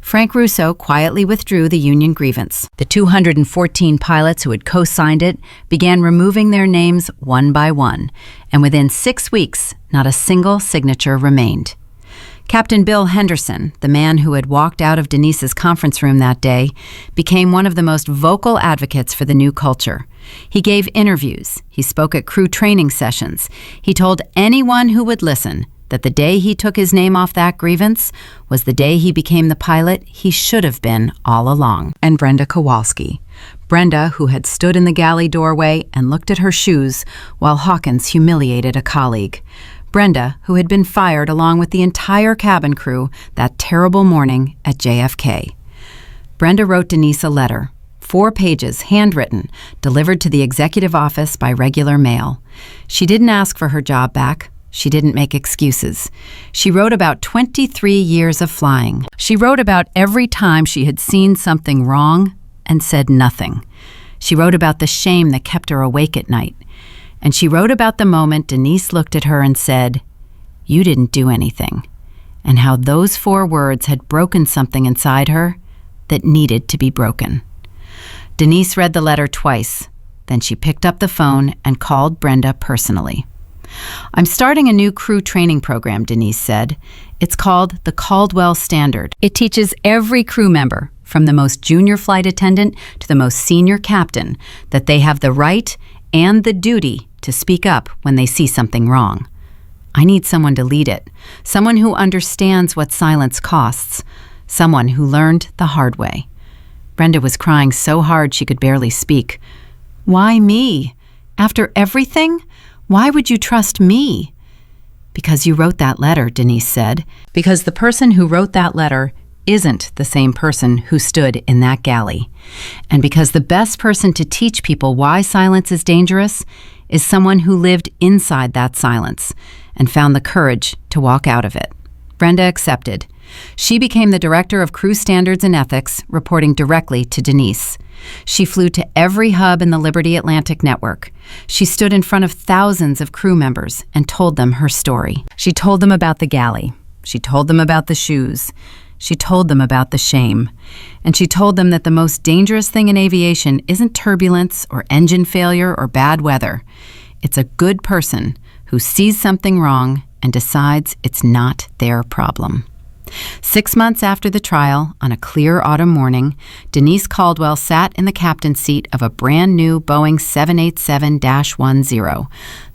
Frank Russo quietly withdrew the union grievance. The 214 pilots who had co-signed it began removing their names one by one, and within 6 weeks, not a single signature remained. Captain Bill Henderson, the man who had walked out of Denise's conference room that day, became one of the most vocal advocates for the new culture. He gave interviews. He spoke at crew training sessions. He told anyone who would listen that the day he took his name off that grievance was the day he became the pilot he should have been all along. And Brenda Kowalski. Brenda, who had stood in the galley doorway and looked at her shoes while Hawkins humiliated a colleague. Brenda, who had been fired along with the entire cabin crew that terrible morning at JFK. Brenda wrote Denise a letter, 4 pages, handwritten, delivered to the executive office by regular mail. She didn't ask for her job back. She didn't make excuses. She wrote about 23 years of flying. She wrote about every time she had seen something wrong and said nothing. She wrote about the shame that kept her awake at night. And she wrote about the moment Denise looked at her and said, "You didn't do anything," and how those 4 words had broken something inside her that needed to be broken. Denise read the letter twice. Then she picked up the phone and called Brenda personally. "I'm starting a new crew training program," Denise said. "It's called the Caldwell Standard. It teaches every crew member, from the most junior flight attendant to the most senior captain, that they have the right and the duty to speak up when they see something wrong. I need someone to lead it, someone who understands what silence costs, someone who learned the hard way." Brenda was crying so hard she could barely speak. "Why me? After everything? Why would you trust me?" "Because you wrote that letter," Denise said. "Because the person who wrote that letter isn't the same person who stood in that galley. And because the best person to teach people why silence is dangerous is someone who lived inside that silence and found the courage to walk out of it." Brenda accepted. She became the director of crew standards and ethics, reporting directly to Denise. She flew to every hub in the Liberty Atlantic network. She stood in front of thousands of crew members and told them her story. She told them about the galley. She told them about the shoes. She told them about the shame. And she told them that the most dangerous thing in aviation isn't turbulence or engine failure or bad weather. It's a good person who sees something wrong and decides it's not their problem. 6 months after the trial, on a clear autumn morning, Denise Caldwell sat in the captain's seat of a brand new Boeing 787-10,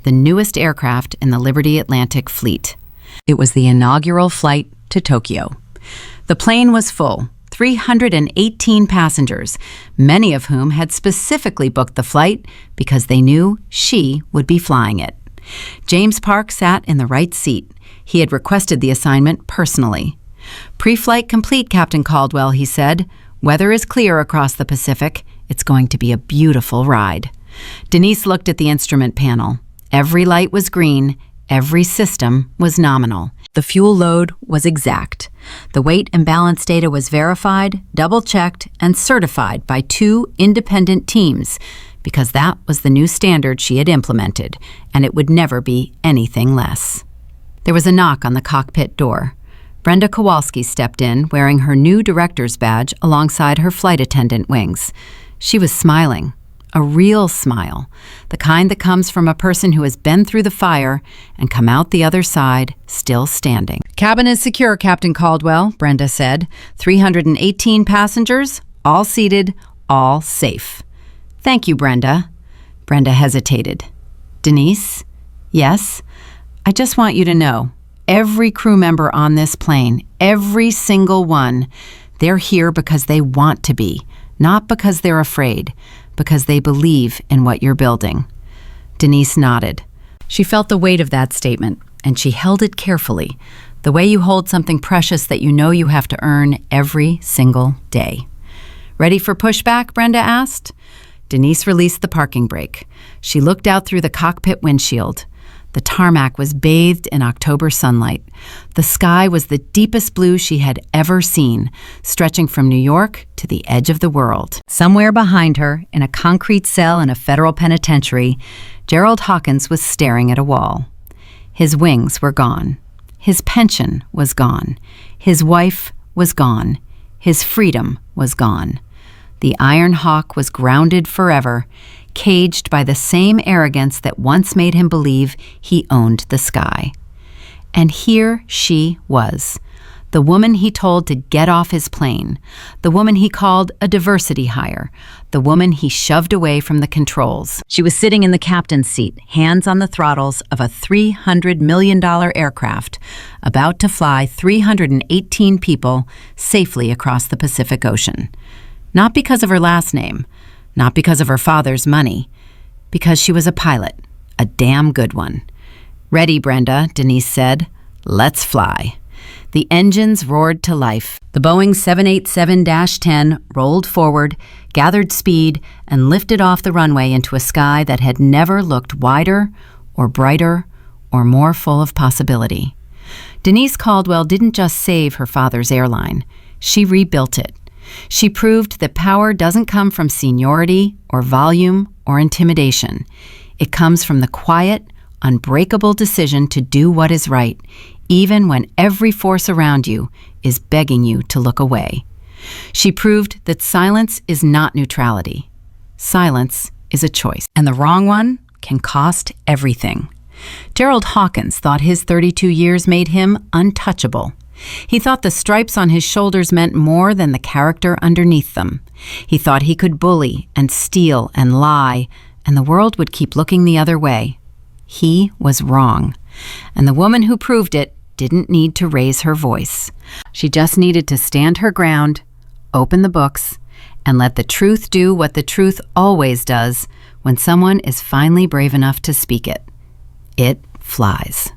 the newest aircraft in the Liberty Atlantic fleet. It was the inaugural flight to Tokyo. The plane was full, 318 passengers, many of whom had specifically booked the flight because they knew she would be flying it. James Park sat in the right seat. He had requested the assignment personally. "Pre-flight complete, Captain Caldwell," he said. Weather is clear across the Pacific. It's going to be a beautiful ride. Denise looked at the instrument panel. Every light was green. Every system was nominal. The fuel load was exact. The weight and balance data was verified, double-checked, and certified by 2 independent teams, because that was the new standard she had implemented, and it would never be anything less. There was a knock on the cockpit door. Brenda Kowalski stepped in, wearing her new director's badge alongside her flight attendant wings. She was smiling. A real smile, the kind that comes from a person who has been through the fire and come out the other side still standing. "Cabin is secure, Captain Caldwell," Brenda said. 318 passengers, all seated, all safe. "Thank you, Brenda." Brenda hesitated. "Denise?" "Yes? I just want you to know, every crew member on this plane, every single one, they're here because they want to be, not because they're afraid, because they believe in what you're building." Denise nodded. She felt the weight of that statement, and she held it carefully, the way you hold something precious that you know you have to earn every single day. "Ready for pushback?" Brenda asked. Denise released the parking brake. She looked out through the cockpit windshield. The tarmac was bathed in October sunlight. The sky was the deepest blue she had ever seen, stretching from New York to the edge of the world. Somewhere behind her, in a concrete cell in a federal penitentiary, Gerald Hawkins was staring at a wall. His wings were gone. His pension was gone. His wife was gone. His freedom was gone. The Iron Hawk was grounded forever, caged by the same arrogance that once made him believe he owned the sky. And here she was, the woman he told to get off his plane, the woman he called a diversity hire, the woman he shoved away from the controls. She was sitting in the captain's seat, hands on the throttles of a $300 million aircraft, about to fly 318 people safely across the Pacific Ocean. Not because of her last name, not because of her father's money, because she was a pilot, a damn good one. "Ready, Brenda," Denise said. "Let's fly." The engines roared to life. The Boeing 787-10 rolled forward, gathered speed, and lifted off the runway into a sky that had never looked wider or brighter or more full of possibility. Denise Caldwell didn't just save her father's airline. She rebuilt it. She proved that power doesn't come from seniority or volume or intimidation. It comes from the quiet, unbreakable decision to do what is right, even when every force around you is begging you to look away. She proved that silence is not neutrality. Silence is a choice, and the wrong one can cost everything. Gerald Hawkins thought his 32 years made him untouchable. He thought the stripes on his shoulders meant more than the character underneath them. He thought he could bully and steal and lie, and the world would keep looking the other way. He was wrong, and the woman who proved it didn't need to raise her voice. She just needed to stand her ground, open the books, and let the truth do what the truth always does when someone is finally brave enough to speak it. It flies.